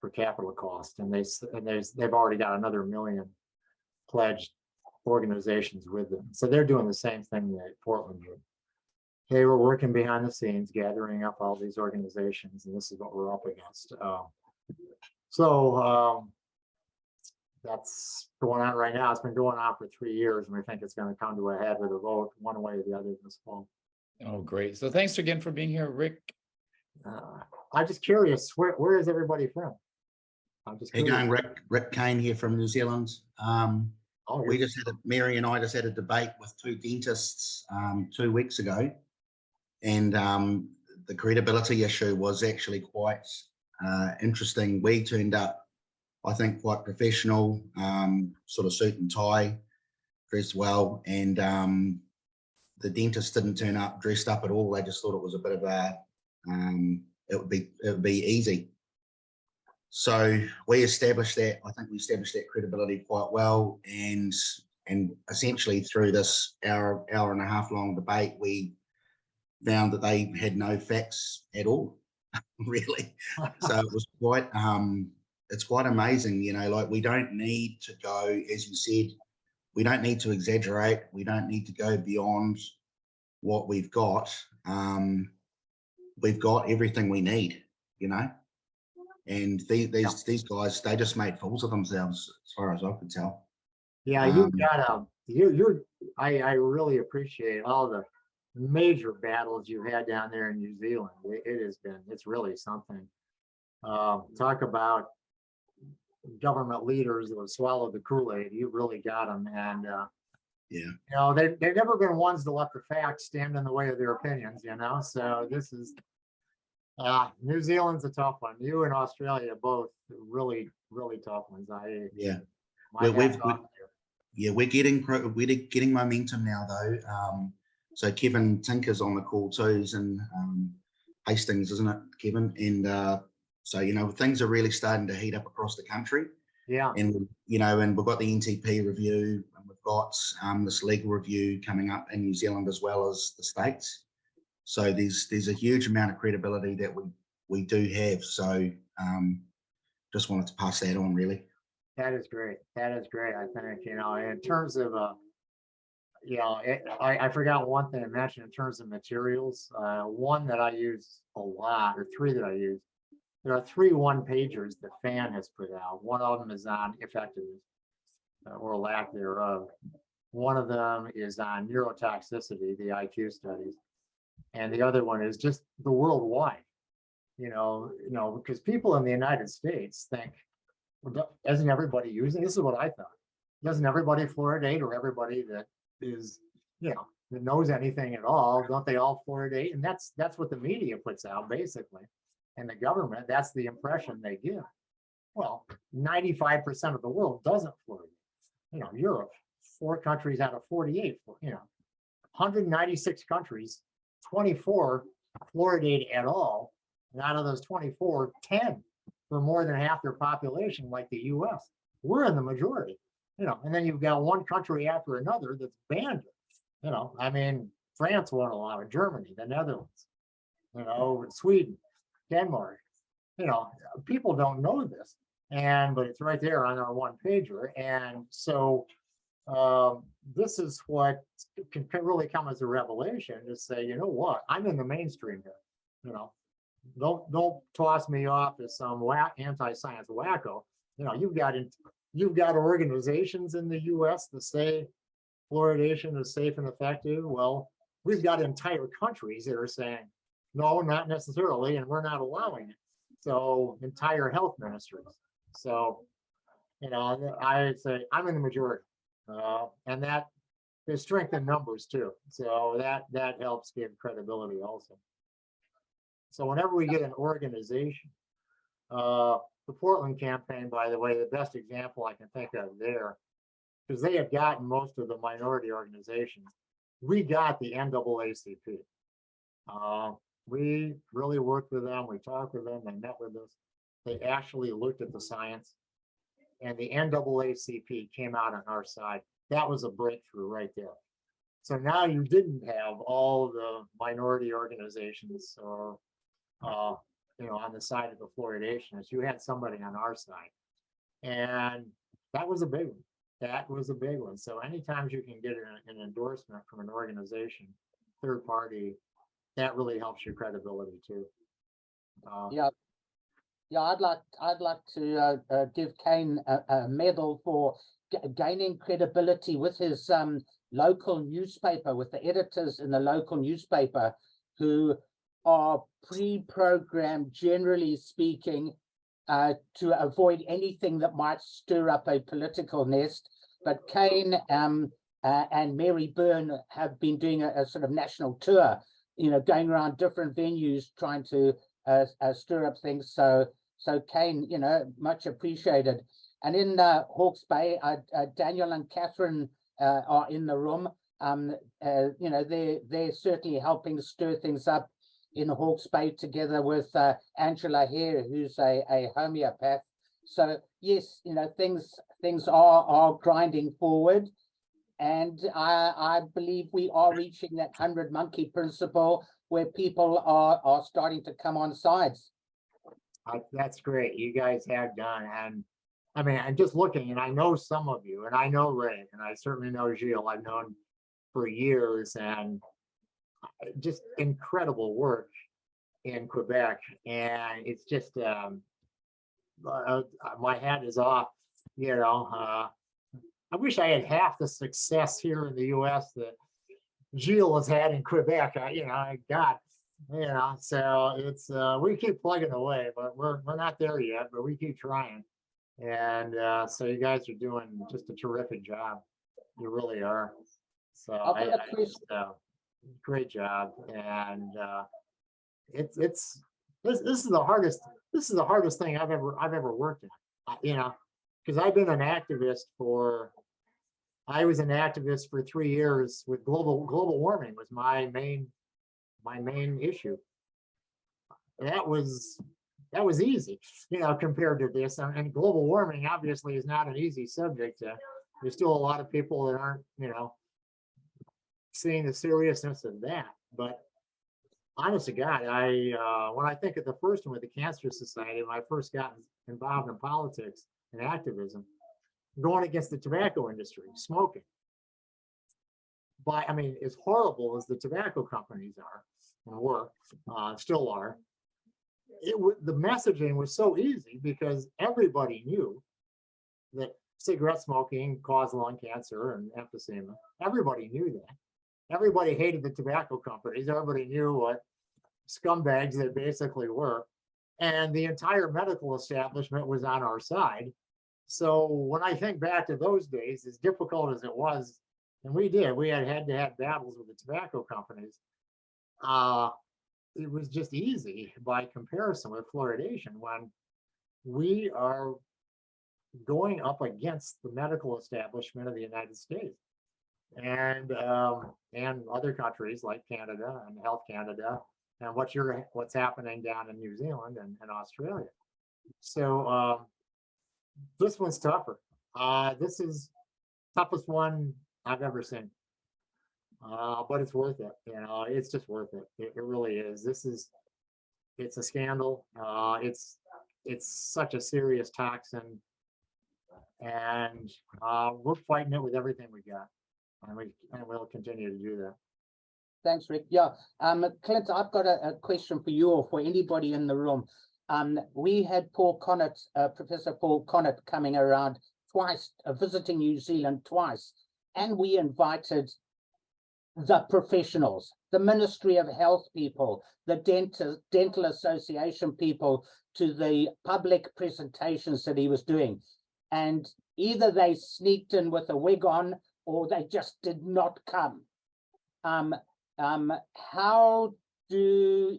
for capital cost, and they've already got another $1 million pledged organizations with them. So they're doing the same thing that Portland did. They were working behind the scenes, gathering up all these organizations, and this is what we're up against. That's going on right now. It's been going on for 3 years, and we think it's going to come to a head with a vote one way or the other this fall. Oh, great. So thanks again for being here, Rick. I'm just curious, where is everybody from? I'm just Hey, curious. going, Rick Kane here from New Zealand. Oh, We just had Mary and I just had a debate with two dentists 2 weeks ago, and the credibility issue was actually quite interesting. We turned up, I think, quite professional, sort of suit and tie, dressed well, and the dentist didn't turn up dressed up at all. They just thought it was a bit of a it would be easy. So we established that. I think we established that credibility quite well, and essentially through this hour and a half long debate, we found that they had no facts at all, really. So it was quite it's quite amazing, you know. Like, we don't need to go, as you said, we don't need to exaggerate. We don't need to go beyond what we've got. We've got everything we need, you know. And these guys, they just made fools of themselves, as far as I could tell. Yeah, you've got I really appreciate all the major battles you had down there in New Zealand. It's really something. Talk about government leaders that have swallowed the Kool-Aid. You really got them, and Yeah. you know, they've never been ones to let the facts stand in the way of their opinions. You know, so this is New Zealand's a tough one. You and Australia both really tough ones. Yeah. My We're hat's off to you. Yeah, we're getting momentum now, though. So Kevin Tinker's on the call too, and Hastings, isn't it, Kevin? And so, you know, things are really starting to heat up across the country. Yeah. And, you know, and we've got the NTP review, and we've got this legal review coming up in New Zealand as well as the States. So there's a huge amount of credibility that we do have. So just wanted to pass that on, really. That is great. That is great. I think, you know, in terms of, you know, I forgot one thing to mention in terms of materials. One that I use a lot, or three that I use. There are 3 one-pagers that FAN has put out. One of them is on effectiveness, or lack thereof. One of them is on neurotoxicity, the IQ studies, and the other one is just the worldwide. You know, because people in the United States think, well, doesn't everybody using? This is what I thought. Doesn't everybody fluoridate, or everybody that is, you know, that knows anything at all? Don't they all fluoridate? And that's what the media puts out, basically. And the government, that's the impression they give. Well, 95% of the world doesn't fluoridate. You know, Europe, 4 countries out of 48, you know, 196 countries, 24 fluoridate at all. And out of those 24, 10 for more than half their population, like the US. We're in the majority, you know, and then you've got one country after another that's banned it. You know, I mean, France won't allow it, Germany, the Netherlands, you know, Sweden, Denmark. You know, people don't know this, but it's right there on our one-pager. And so this is what can really come as a revelation, to say, you know what, I'm in the mainstream here. You know, don't toss me off as some anti-science wacko. You know, you've got organizations in the US that say fluoridation is safe and effective. Well, we've got entire countries that are saying, no, not necessarily, and we're not allowing it. So entire health ministries. So, I say I'm in the majority, and that there's strength in numbers too. So that helps give credibility also. So whenever we get an organization, the Portland campaign, by the way, the best example I can think of there, because they have gotten most of the minority organizations. We got the NAACP. We really worked with them. We talked with them. They met with us. They actually looked at the science, and the NAACP came out on our side. That was a breakthrough right there. So now you didn't have all the minority organizations or, on the side of the fluoridationists. You had somebody on our side. And that was a big one. That was a big one. So anytime you can get an endorsement from an organization, third party, that really helps your credibility too. Yeah, I'd like to give Kane a medal for gaining credibility with his local newspaper, with the editors in the local newspaper, who are pre-programmed, generally speaking, to avoid anything that might stir up a political nest. But Kane and Mary Byrne have been doing a sort of national tour, going around different venues trying to stir up things. So Kane, much appreciated. And in Hawke's Bay, Daniel and Catherine are in the room. They're certainly helping stir things up in Hawke's Bay together with Angela Hare, who's a homeopath. So yes, things are grinding forward, and I believe we are reaching that 100 monkey principle where people are starting to come on sides. That's great. You guys have done, and I mean, I'm just looking, and I know some of you, and I know Ray, and I certainly know Gilles. I've known for years, and just incredible work in Quebec, and it's just my hat is off. I wish I had half the success here in the U.S. that Gilles has had in Quebec. So it's we keep plugging away, but we're not there yet, but we keep trying. And so you guys are doing just a terrific job. You really are. So great job. And this is the hardest thing I've ever worked on. Because I've been an activist I was an activist for 3 years with global warming was my main issue. That was easy, compared to this. And global warming obviously is not an easy subject. There's still a lot of people that aren't, seeing the seriousness of that. But honest to God, when I think of the first one with the Cancer Society, when I first got involved in politics and activism, going against the tobacco industry, smoking. But I mean, as horrible as the tobacco companies are and were, still are, the messaging was so easy because everybody knew that cigarette smoking caused lung cancer and emphysema. Everybody knew that. Everybody hated the tobacco companies. Everybody knew what scumbags they basically were. And the entire medical establishment was on our side. So when I think back to those days, as difficult as it was, and we had to have battles with the tobacco companies, it was just easy by comparison with fluoridation when we are going up against the medical establishment of the United States and other countries like Canada and Health Canada and what's happening down in New Zealand and Australia. So this one's tougher. This is toughest one I've ever seen. But it's worth it. It's just worth it. It really is. It's a scandal. It's such a serious toxin, and we're fighting it with everything we got, and we'll continue to do that. Thanks, Rick. Yeah, Clint, I've got a question for you or for anybody in the room. We had Paul Connett, Professor Paul Connett, coming around twice, visiting New Zealand twice, and we invited the professionals, the Ministry of Health people, the dental association people, to the public presentations that he was doing. And either they sneaked in with a wig on or they just did not come. How do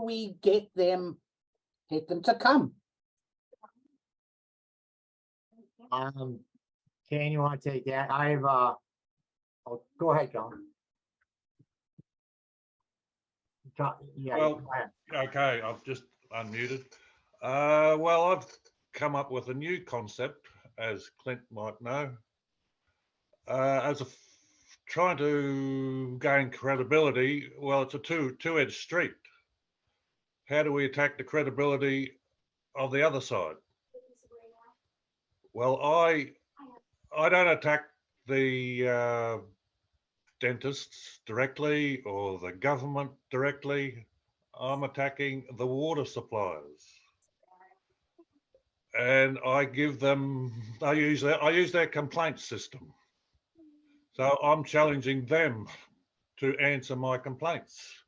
we get them to come? Kane, you want to take that? Oh, go ahead, John. Yeah, Well, go ahead. Okay, I've just unmuted. Well, I've come up with a new concept, as Clint might know, trying to gain credibility. Well, it's a two-edged street. How do we attack the credibility of the other side? Well, I don't attack the dentists directly or the government directly. I'm attacking the water suppliers, and I use their complaint system. So I'm challenging them to answer my complaints.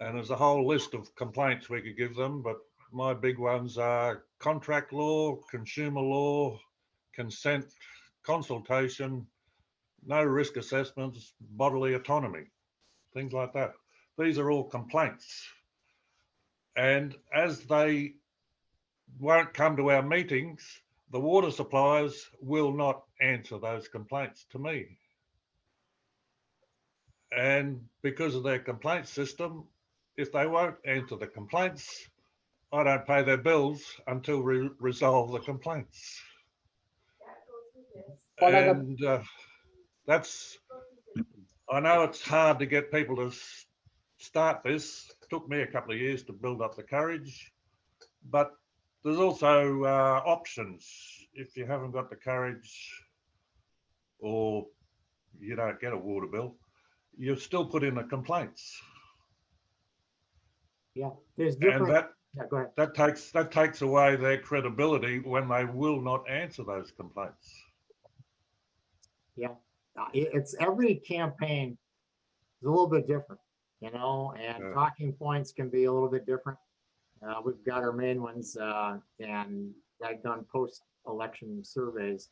And there's a whole list of complaints we could give them, but my big ones are contract law, consumer law, consent, consultation, no risk assessments, bodily autonomy, things like that. These are all complaints. And as they won't come to our meetings, the water suppliers will not answer those complaints to me. And because of their complaint system, if they won't answer the complaints, I don't pay their bills until we resolve the complaints. And I know it's hard to get people to start this. It took me a couple of years to build up the courage, but there's also options. If you haven't got the courage or you don't get a water bill, you still put in the complaints. Yeah, there's different. And Yeah, go ahead. that takes away their credibility when they will not answer those complaints. Yeah, it's every campaign is a little bit different, and Yeah. talking points can be a little bit different. We've got our main ones, and I've done post-election surveys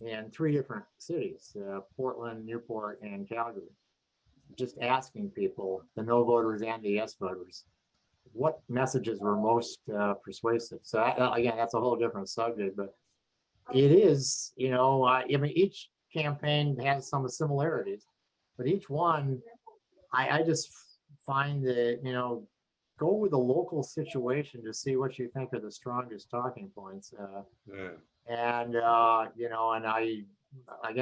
in 3 different cities, Portland, Newport, and Calgary. Just asking people, the no voters and the yes voters, what messages were most persuasive. So again, that's a whole different subject, but it is, I mean, each campaign has some similarities, but each one, I just find that, go with the local situation to see what you think are the strongest talking points. Yeah. And, and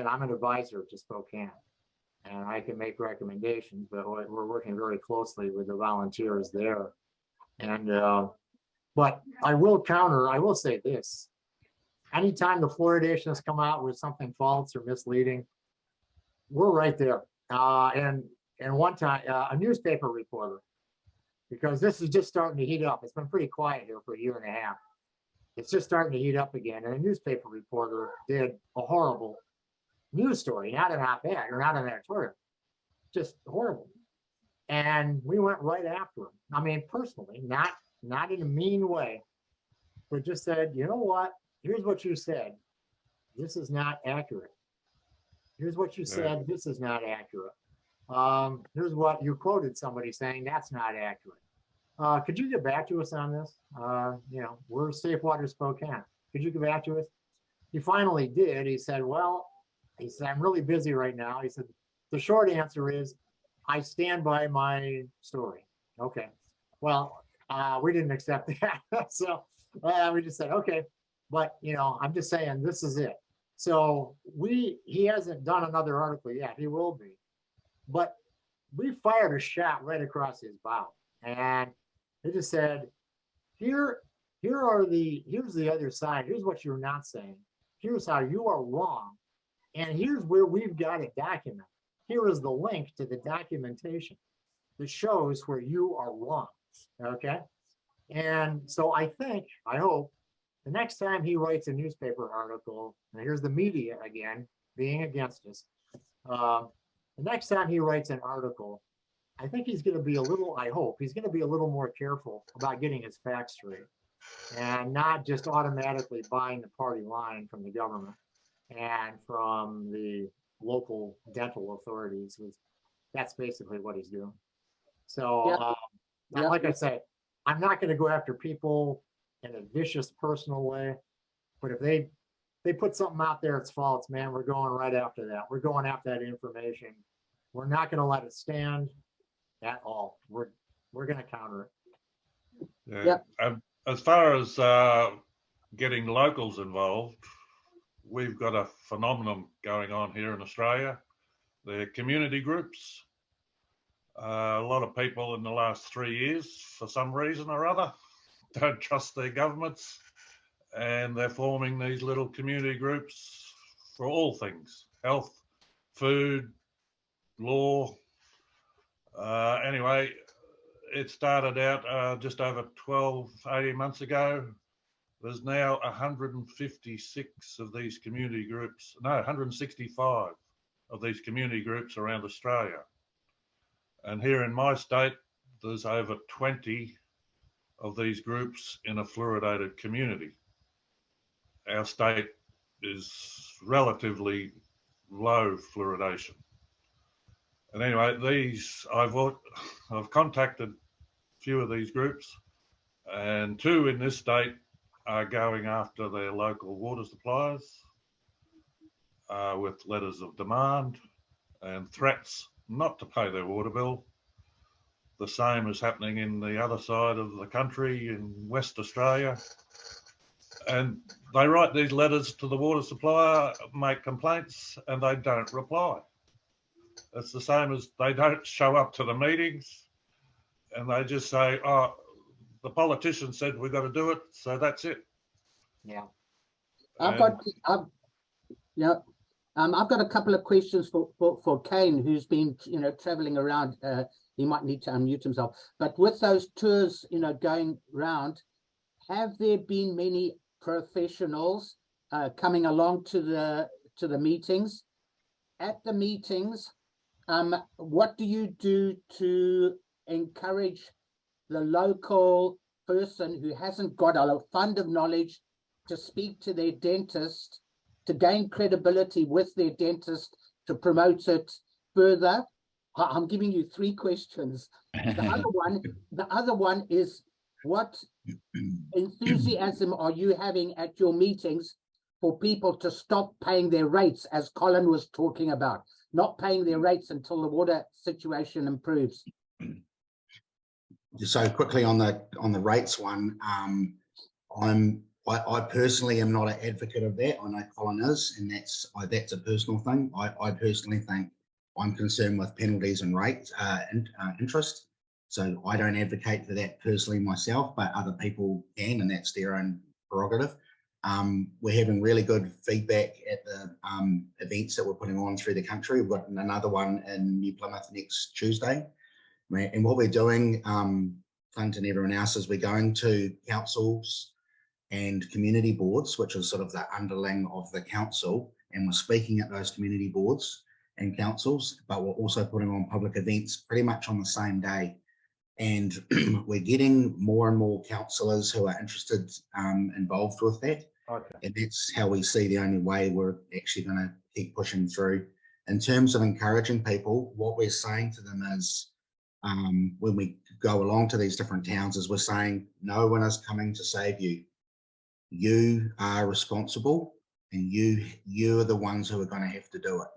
I'm an advisor to Spokane, and I can make recommendations, but we're working very closely with the volunteers there. And, but I will say this, anytime the fluoridationists come out with something false or misleading, we're right there. And one time, a newspaper reporter, because this is just starting to heat up. It's been pretty quiet here for a year and a half. It's just starting to heat up again. And a newspaper reporter did a horrible news story, not an op-ed or not an editorial, just horrible. And we went right after him. I mean, personally, not in a mean way, but just said, you know what? Here's what you said. This is not accurate. Here's what you said. This is not accurate. Here's what you quoted somebody saying, that's not accurate. Could you get back to us on this? We're Safe Water Spokane. Could you get back to us? He finally did. He said, I'm really busy right now. He said, the short answer is, I stand by my story. Okay. Well, we didn't accept that. So we just said, okay, but I'm just saying, this is it. So he hasn't done another article yet. He will be, but we fired a shot right across his bow, and he just said, here's the other side. Here's what you're not saying. Here's how you are wrong. And here's where we've got it documented. Here is the link to the documentation that shows where you are wrong. Okay. And so I hope the next time he writes a newspaper article, and here's the media again being against us, The next time he writes an article, I think he's going to be a little, I hope, he's going to be a little more careful about getting his facts straight and not just automatically buying the party line from the government and from the local dental authorities. That's basically what he's doing. So, like I say, I'm not going to go after people in a vicious personal way, but if they put something out there, it's false, man, we're going right after that. We're going after that information. We're not going to let it stand at all. We're going to counter it. Yeah. As far as getting locals involved, we've got a phenomenon going on here in Australia. They're community groups. A lot of people in the last 3 years, for some reason or other, don't trust their governments, and they're forming these little community groups for all things: health, food, law. Anyway, it started out just over 18 months ago. There's now 156 of these community groups, no, 165 of these community groups around Australia. And here in my state, there's over 20 of these groups in a fluoridated community. Our state is relatively low fluoridation. And anyway, I've contacted a few of these groups, and 2 in this state are going after their local water suppliers with letters of demand and threats not to pay their water bill. The same is happening in the other side of the country in West Australia. And they write these letters to the water supplier, make complaints, and they don't reply. It's the same as they don't show up to the meetings, and they just say, oh, the politician said we've got to do it, so that's it. Yeah. I've got a couple of questions for Kane, who's been, traveling around. He might need to unmute himself. But with those tours, going round, have there been many professionals coming along to the meetings? At the meetings, what do you do to encourage the local person who hasn't got a fund of knowledge to speak to their dentist, to gain credibility with their dentist, to promote it further? I'm giving you 3 questions. The other one is, what enthusiasm are you having at your meetings for people to stop paying their rates, as Colin was talking about, not paying their rates until the water situation improves? So quickly on the rates one, I personally am not an advocate of that. I know Colin is, and that's a personal thing. I personally think I'm concerned with penalties and rates, interest. So I don't advocate for that personally myself, but other people can, and that's their own prerogative. We're having really good feedback at the events that we're putting on through the country. We've got another one in New Plymouth next Tuesday. And what we're doing, Clint and everyone else, is we're going to councils and community boards, which is sort of the underling of the council, and we're speaking at those community boards and councils, but we're also putting on public events pretty much on the same day. And we're getting more and more councillors who are interested, involved with that. Okay. And that's how we see the only way we're actually going to keep pushing through. In terms of encouraging people, what we're saying to them is, when we go along to these different towns, is we're saying no one is coming to save you. You are responsible, and you are the ones who are going to have to do it.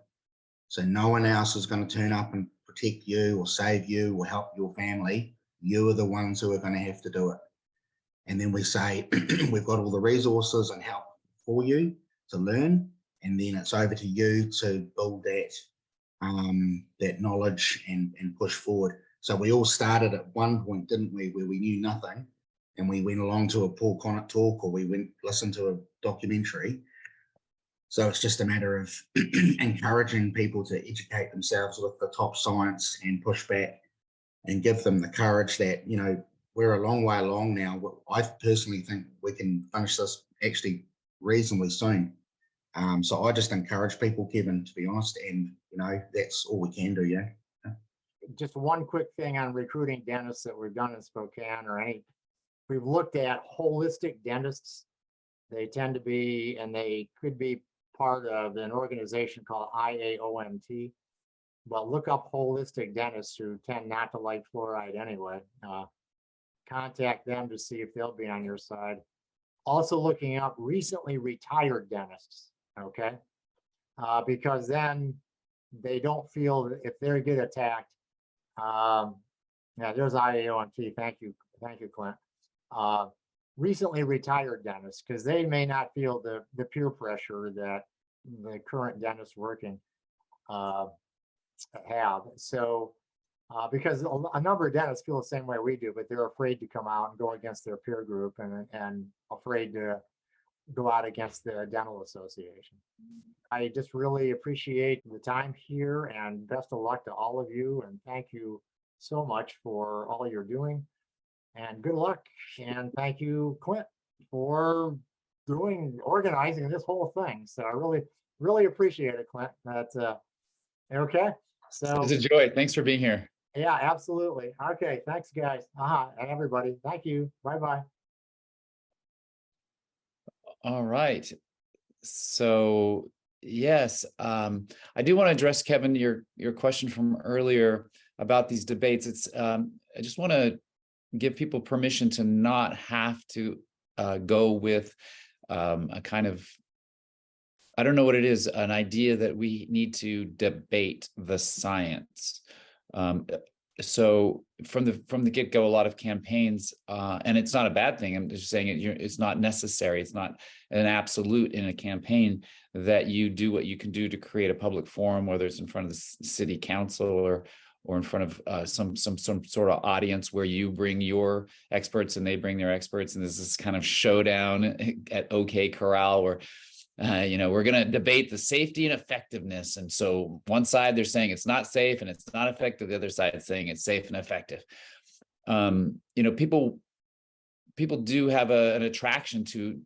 So no one else is going to turn up and protect you or save you or help your family. You are the ones who are going to have to do it. And then we say, we've got all the resources and help for you to learn, and then it's over to you to build that knowledge and push forward. So we all started at one point, didn't we, where we knew nothing, and we went along to a Paul Connett talk, or we went listen to a documentary. So it's just a matter of encouraging people to educate themselves with the top science and push back and give them the courage that, we're a long way along now. I personally think we can finish this actually reasonably soon. So I just encourage people, Kevin, to be honest, and that's all we can do. Yeah. Just one quick thing on recruiting dentists that we've done in Spokane we've looked at holistic dentists. They tend to be, and they could be part of an organization called IAOMT, but look up holistic dentists who tend not to like fluoride anyway. Contact them to see if they'll be on your side. Also looking up recently retired dentists, okay? Because then they don't feel that if they get attacked. Yeah, there's IAOMT. Thank you, Clint. Recently retired dentists, because they may not feel the peer pressure that the current dentists working have. So, because a number of dentists feel the same way we do, but they're afraid to come out and go against their peer group and afraid to go out against the dental association. I just really appreciate the time here, and best of luck to all of you. And thank you so much for all you're doing, and good luck. And thank you, Clint, for organizing this whole thing. So I really, really appreciate it, Clint. That's okay. So It's a joy. Thanks for being here. yeah, absolutely. Okay. Thanks, guys. And everybody. Thank you. Bye-bye. All right. So yes, I do want to address, Kevin, your question from earlier about these debates. It's I just want to give people permission to not have to go with a kind of, I don't know what it is, an idea that we need to debate the science. So from the get-go, a lot of campaigns, and it's not a bad thing. I'm just saying it's not necessary. It's not an absolute in a campaign that you do what you can do to create a public forum, whether it's in front of the city council or in front of some sort of audience where you bring your experts and they bring their experts, and there's this kind of showdown at OK Corral where we're going to debate the safety and effectiveness. And so one side, they're saying it's not safe and it's not effective. The other side is saying it's safe and effective. People do have an attraction to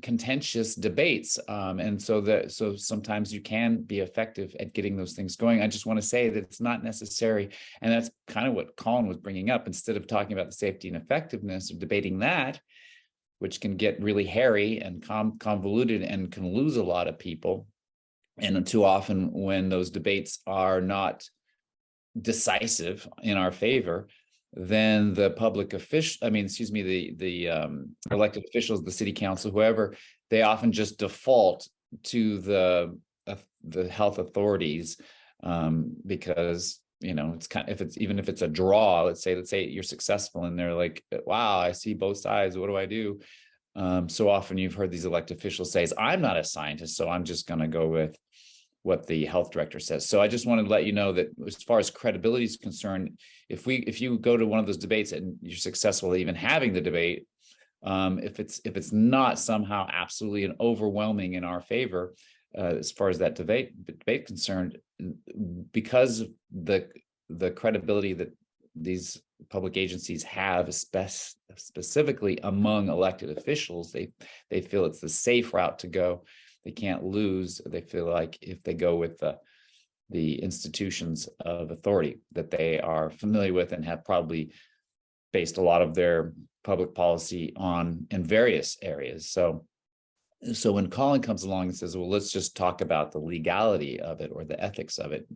contentious debates. And so sometimes you can be effective at getting those things going. I just want to say that it's not necessary. And that's kind of what Colin was bringing up. Instead of talking about the safety and effectiveness or debating that, which can get really hairy and convoluted and can lose a lot of people. And too often when those debates are not decisive in our favor, then the public official, the elected officials, the city council, whoever, they often just default to the health authorities because it's kind of, even if it's a draw, let's say you're successful and they're like, wow, I see both sides. What do I do? So often you've heard these elected officials say, I'm not a scientist, so I'm just going to go with what the health director says. So I just wanted to let you know that as far as credibility is concerned, if you go to one of those debates and you're successful at even having the debate, if it's not somehow absolutely and overwhelming in our favor, as far as that debate concerned, because the credibility that these public agencies have, specifically among elected officials, they feel it's the safe route to go. They can't lose. They feel like if they go with the institutions of authority that they are familiar with and have probably based a lot of their public policy on in various areas. So when Colin comes along and says, well, let's just talk about the legality of it or the ethics of it,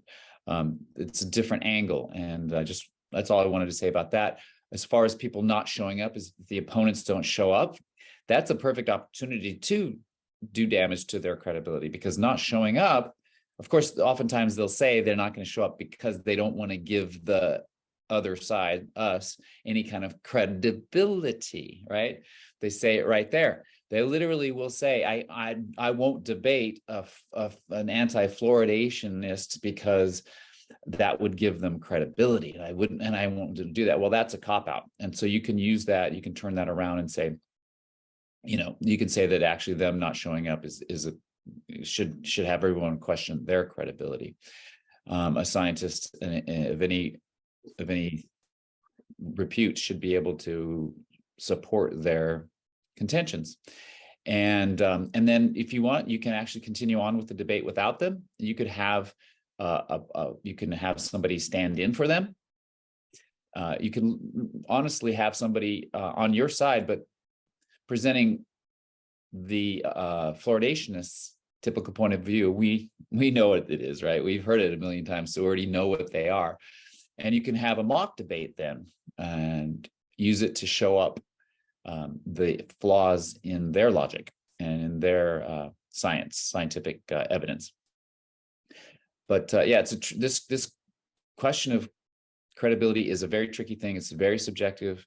it's a different angle. And that's all I wanted to say about that. As far as people not showing up, is if the opponents don't show up, that's a perfect opportunity to do damage to their credibility, because not showing up, of course, oftentimes they'll say they're not going to show up because they don't want to give the other side, us, any kind of credibility, right? They say it right there. They literally will say, I won't debate an anti-fluoridationist because that would give them credibility, and I won't do that. Well, that's a cop-out. And so you can use that, you can turn that around and say, you can say that actually them not showing up should have everyone question their credibility. A scientist of any repute should be able to support their contentions. And then if you want, you can actually continue on with the debate without them. You could have you can have somebody stand in for them. You can honestly have somebody on your side, but presenting the fluoridationists' typical point of view. We know what it is, right? We've heard it a million times, so we already know what they are. And you can have a mock debate then and use it to show up the flaws in their logic and in their scientific evidence. But yeah, this question of credibility is a very tricky thing. It's very subjective.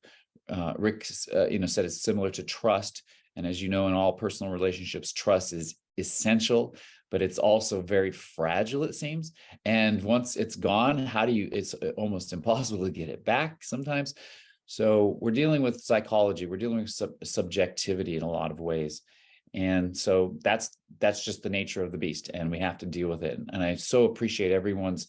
Rick, said it's similar to trust, and as you know, in all personal relationships, trust is essential, but it's also very fragile, it seems. And once it's gone, it's almost impossible to get it back sometimes. So we're dealing with psychology. We're dealing with subjectivity in a lot of ways. And so that's just the nature of the beast, and we have to deal with it. And I so appreciate everyone's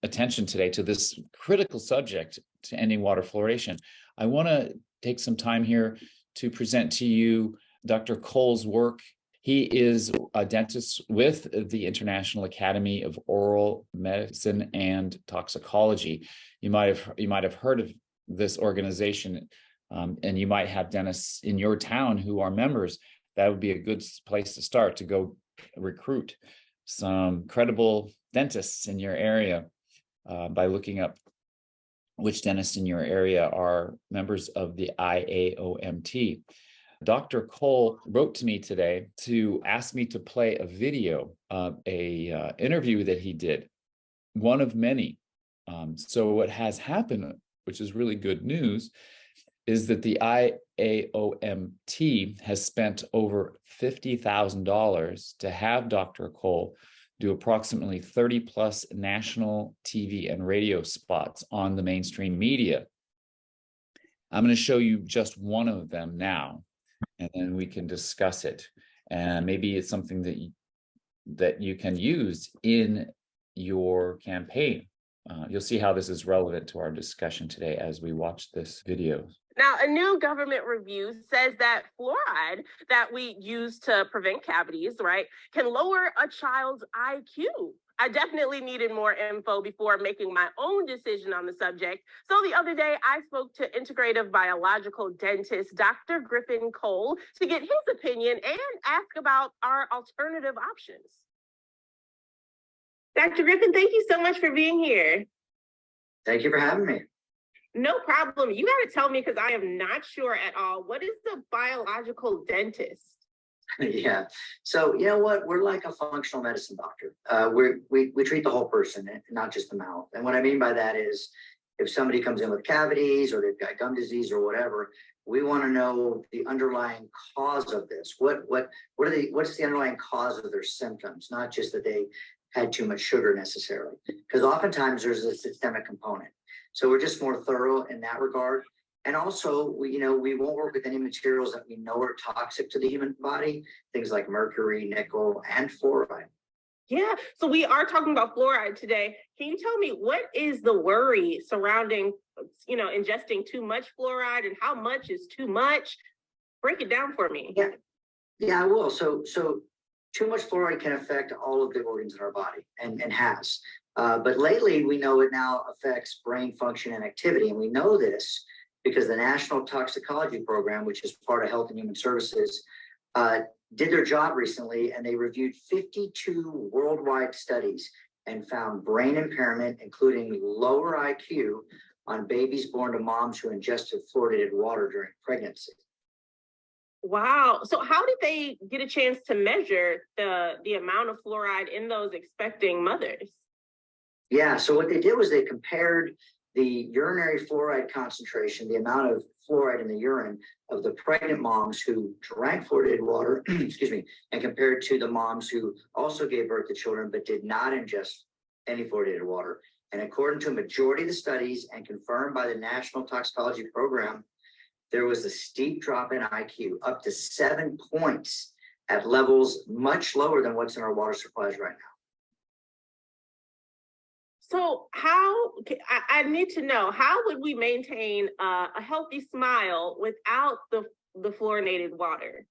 attention today to this critical subject, to ending water fluoridation. I want to take some time here to present to you Dr. Cole's work. He is a dentist with the International Academy of Oral Medicine and Toxicology. You might have heard of this organization, and you might have dentists in your town who are members. That would be a good place to start, to go recruit some credible dentists in your area by looking up which dentists in your area are members of the IAOMT. Dr. Cole wrote to me today to ask me to play a video of a interview that he did, one of many. So what has happened, which is really good news, is that the IAOMT has spent over $50,000 to have Dr. Cole do approximately 30 plus national TV and radio spots on the mainstream media. I'm going to show you just one of them now, and then we can discuss it. And maybe it's something that you can use in your campaign. You'll see how this is relevant to our discussion today as we watch this video. Now, a new government review says that fluoride that we use to prevent cavities, right, can lower a child's IQ. I definitely needed more info before making my own decision on the subject. So the other day, I spoke to integrative biological dentist Dr. Griffin Cole to get his opinion and ask about our alternative options. Dr. Griffin, thank you so much for being here. Thank you for having me. No problem. You got to tell me, because I am not sure at all. What is the biological dentist? Yeah. So you know what? We're like a functional medicine doctor. We treat the whole person, not just the mouth. And what I mean by that is, if somebody comes in with cavities or they've got gum disease or whatever, we want to know the underlying cause of this. What's the underlying cause of their symptoms? Not just that they had too much sugar necessarily, because oftentimes there's a systemic component. So we're just more thorough in that regard. And also, we won't work with any materials that we know are toxic to the human body, things like mercury, nickel, and fluoride. Yeah, so we are talking about fluoride today. Can you tell me, what is the worry surrounding, ingesting too much fluoride, and how much is too much? Break it down for me. Yeah, I will. So too much fluoride can affect all of the organs in our body, and has. But lately, we know it now affects brain function and activity. And we know this because the National Toxicology Program, which is part of Health and Human Services, did their job recently, and they reviewed 52 worldwide studies and found brain impairment, including lower IQ, on babies born to moms who ingested fluoridated water during pregnancy. Wow. So how did they get a chance to measure the amount of fluoride in those expecting mothers? Yeah, so what they did was they compared the urinary fluoride concentration, the amount of fluoride in the urine of the pregnant moms who drank fluoridated water, excuse me, and compared to the moms who also gave birth to children but did not ingest any fluoridated water. And according to a majority of the studies and confirmed by the National Toxicology Program, there was a steep drop in IQ, up to 7 points, at levels much lower than what's in our water supplies right now. So I need to know, how would we maintain a healthy smile without the fluorinated water?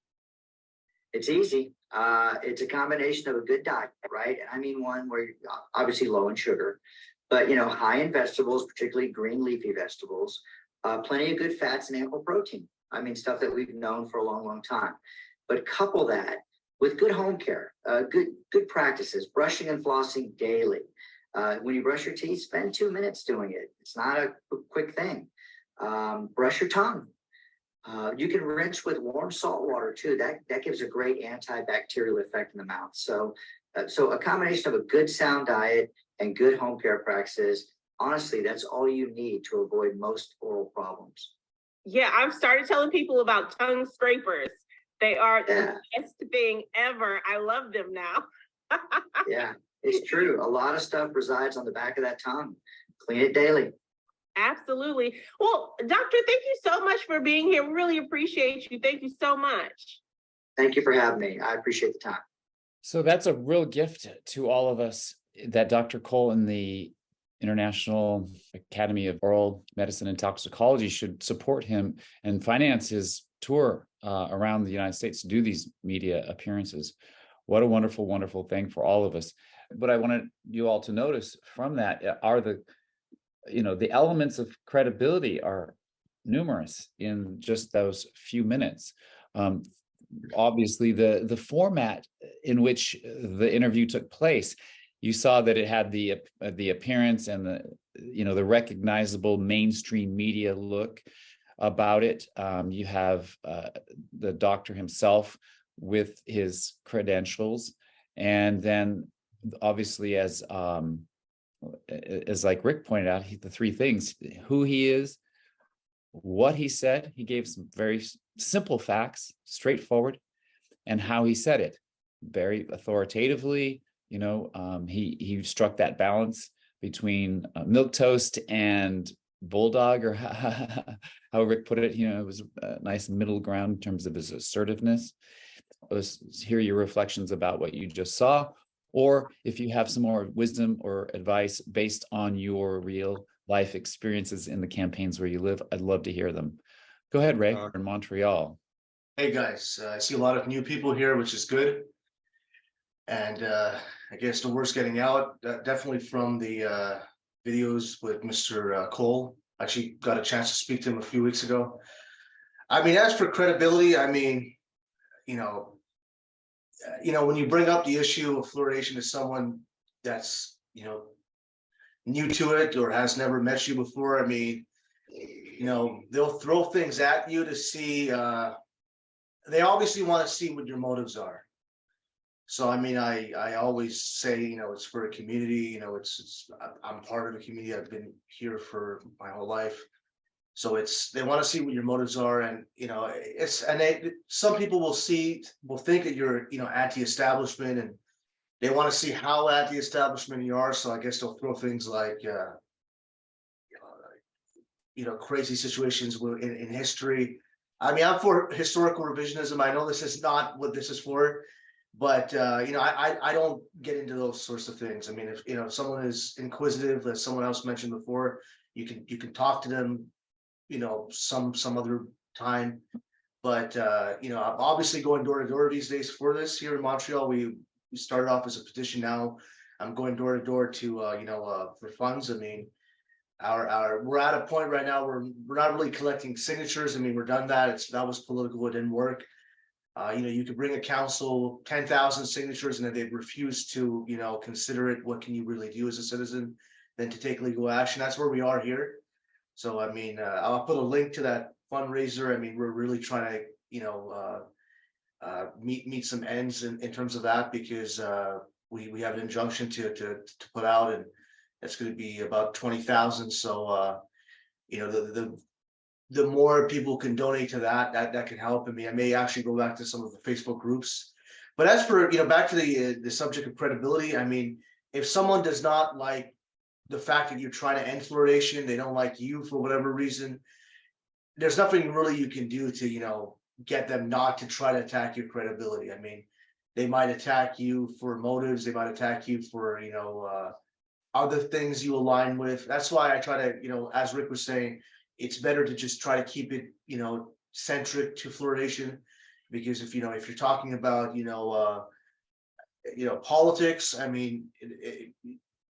It's easy. It's a combination of a good diet, right? I mean, one where you're obviously low in sugar, but high in vegetables, particularly green leafy vegetables, plenty of good fats and ample protein. I mean, stuff that we've known for a long, long time. But couple that with good home care, good practices, brushing and flossing daily. When you brush your teeth, spend 2 minutes doing it. It's not a quick thing. Brush your tongue. You can rinse with warm salt water too. That gives a great antibacterial effect in the mouth. So a combination of a good sound diet and good home care practices, honestly, that's all you need to avoid most oral problems. Yeah, I've started telling people about tongue scrapers. They are Yeah. the best thing ever. I love them now. Yeah, it's true. A lot of stuff resides on the back of that tongue. Clean it daily. Absolutely. Well, doctor, thank you so much for being here. Really appreciate you. Thank you so much. Thank you for having me. I appreciate the time. So that's a real gift to all of us that Dr. Cole and the International Academy of Oral Medicine and Toxicology should support him and finance his tour around the United States to do these media appearances. What a wonderful, wonderful thing for all of us. But I wanted you all to notice from that are the elements of credibility are numerous in just those few minutes. Obviously, the format in which the interview took place, you saw that it had the appearance and the recognizable mainstream media look about it. You have the doctor himself with his credentials, and then obviously as like Rick pointed out, the three things: who he is, what he said. He gave some very simple facts, straightforward, and how he said it, very authoritatively. He struck that balance between milquetoast and bulldog, or how Rick put it. It was a nice middle ground in terms of his assertiveness. Let's hear your reflections about what you just saw, or if you have some more wisdom or advice based on your real life experiences in the campaigns where you live. I'd love to hear them. Go ahead, Ray, in Montreal. Hey guys, I see a lot of new people here, which is good. And I guess the word's getting out, definitely from the videos with Mr. Cole. Actually got a chance to speak to him a few weeks ago. I mean, as for credibility, I mean, when you bring up the issue of fluoridation to someone that's, new to it or has never met you before, I mean, they'll throw things at you to see, they obviously want to see what your motives are. So, I mean, I always say, it's for a community, I'm part of a community. I've been here for my whole life. So they want to see what your motives are. And, some people will think that you're, anti-establishment, and they want to see how anti-establishment you are. So I guess they'll throw things like, crazy situations in history. I mean, I'm for historical revisionism. I know this is not what this is for, but I don't get into those sorts of things. I mean, if someone is inquisitive, as someone else mentioned before, you can talk to them, some other time. But I'm obviously going door to door these days for this. Here in Montreal, we started off as a petition. Now I'm going door to door to for funds. I mean, we're at a point right now where we're not really collecting signatures. I mean, we're done that. That was political. It didn't work. You could bring a council 10,000 signatures, and if they refuse to, consider it, what can you really do as a citizen than to take legal action? That's where we are here. So, I mean, I'll put a link to that fundraiser. I mean, we're really trying to, meet some ends in terms of that, because we have an injunction to put out, and it's going to be about 20,000. So, the more people can donate to that can help. I mean, I may actually go back to some of the Facebook groups. But as for, back to the subject of credibility, I mean, if someone does not like the fact that you're trying to end fluoridation, they don't like you for whatever reason, there's nothing really you can do to, get them not to try to attack your credibility. I mean, they might attack you for motives. They might attack you for, other things you align with. That's why I try to, as Rick was saying, it's better to just try to keep it, centric to fluoridation. Because if you're talking about, politics, I mean,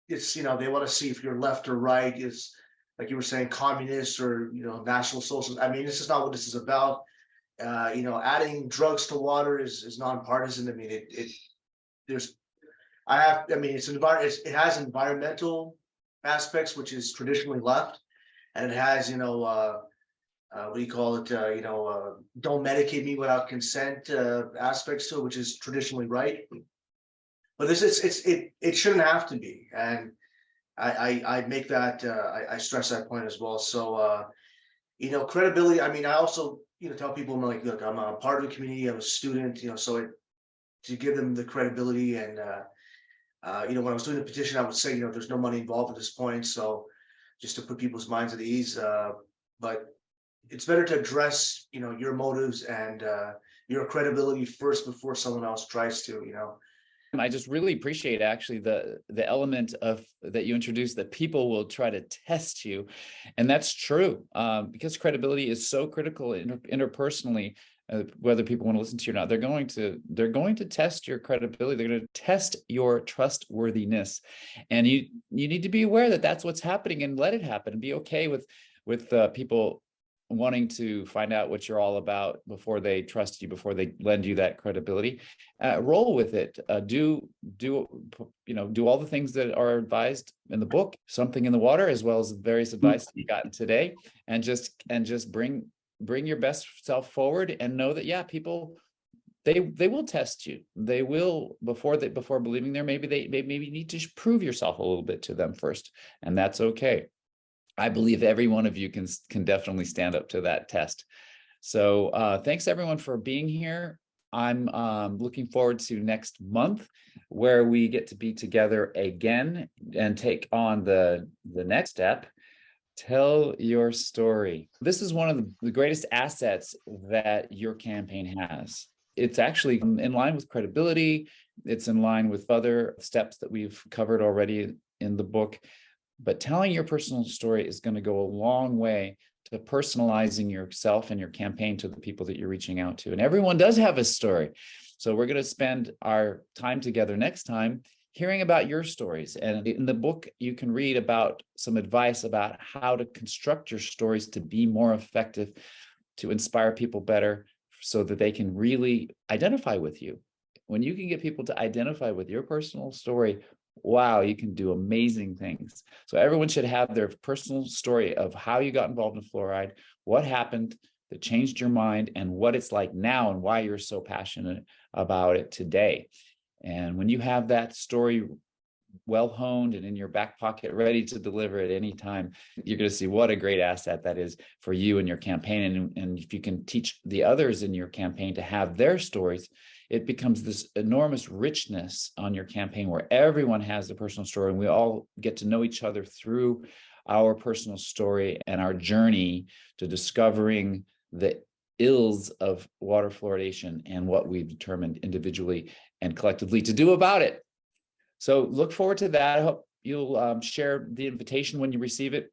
it's, they want to see if you're left or right, is like you were saying, communist or, national socialist. I mean, this is not what this is about. Adding drugs to water is nonpartisan. I mean, it has environmental aspects, which is traditionally left, and it has, what do you call it? Don't medicate me without consent aspects to it, which is traditionally right. But it shouldn't have to be, and I make that I stress that point as well. So credibility. I mean, I also tell people, I'm like, look, I'm a part of the community. I'm a student. So to give them the credibility, and when I was doing the petition, I would say, there's no money involved at this point, so just to put people's minds at ease. But it's better to address, your motives and your credibility first before someone else tries to, I just really appreciate actually the element of that you introduced, that people will try to test you. And that's true, because credibility is so critical interpersonally, whether people want to listen to you or not. They're going to test your credibility. They're going to test your trustworthiness. And you need to be aware that that's what's happening, and let it happen, and be okay with people wanting to find out what you're all about before they trust you, before they lend you that credibility. Roll with it. Do all the things that are advised in the book, Something in the Water, as well as the various advice you've gotten today, and just bring your best self forward, and know that people, they will test you. They will, before believing there, maybe they need to prove yourself a little bit to them first, and that's okay. I believe every one of you can definitely stand up to that test. So thanks everyone for being here. I'm looking forward to next month, where we get to be together again and take on the next step. Tell your story. This is one of the greatest assets that your campaign has. It's actually in line with credibility. It's in line with other steps that we've covered already in the book. But telling your personal story is going to go a long way to personalizing yourself and your campaign to the people that you're reaching out to. And everyone does have a story. So we're going to spend our time together next time hearing about your stories. And in the book, you can read about some advice about how to construct your stories to be more effective, to inspire people better, so that they can really identify with you. When you can get people to identify with your personal story, wow, you can do amazing things. So everyone should have their personal story of how you got involved in fluoride, what happened that changed your mind, and what it's like now, and why you're so passionate about it today. And when you have that story well honed and in your back pocket, ready to deliver at any time, you're going to see what a great asset that is for you and your campaign. And if you can teach the others in your campaign to have their stories, it becomes this enormous richness on your campaign, where everyone has a personal story, and we all get to know each other through our personal story and our journey to discovering the ills of water fluoridation and what we've determined individually and collectively to do about it. So look forward to that. I hope you'll share the invitation when you receive it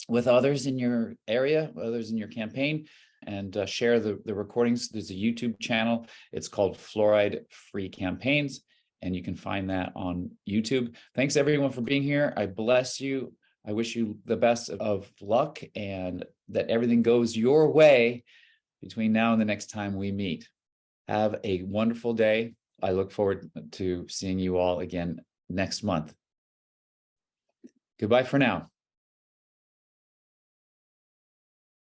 with others in your area, others in your campaign, and share the recordings. There's a YouTube channel. It's called Fluoride-Free Campaigns, and you can find that on YouTube. Thanks everyone for being here. I bless you. I wish you the best of luck, and that everything goes your way between now and the next time we meet. Have a wonderful day. I look forward to seeing you all again next month. Goodbye for now.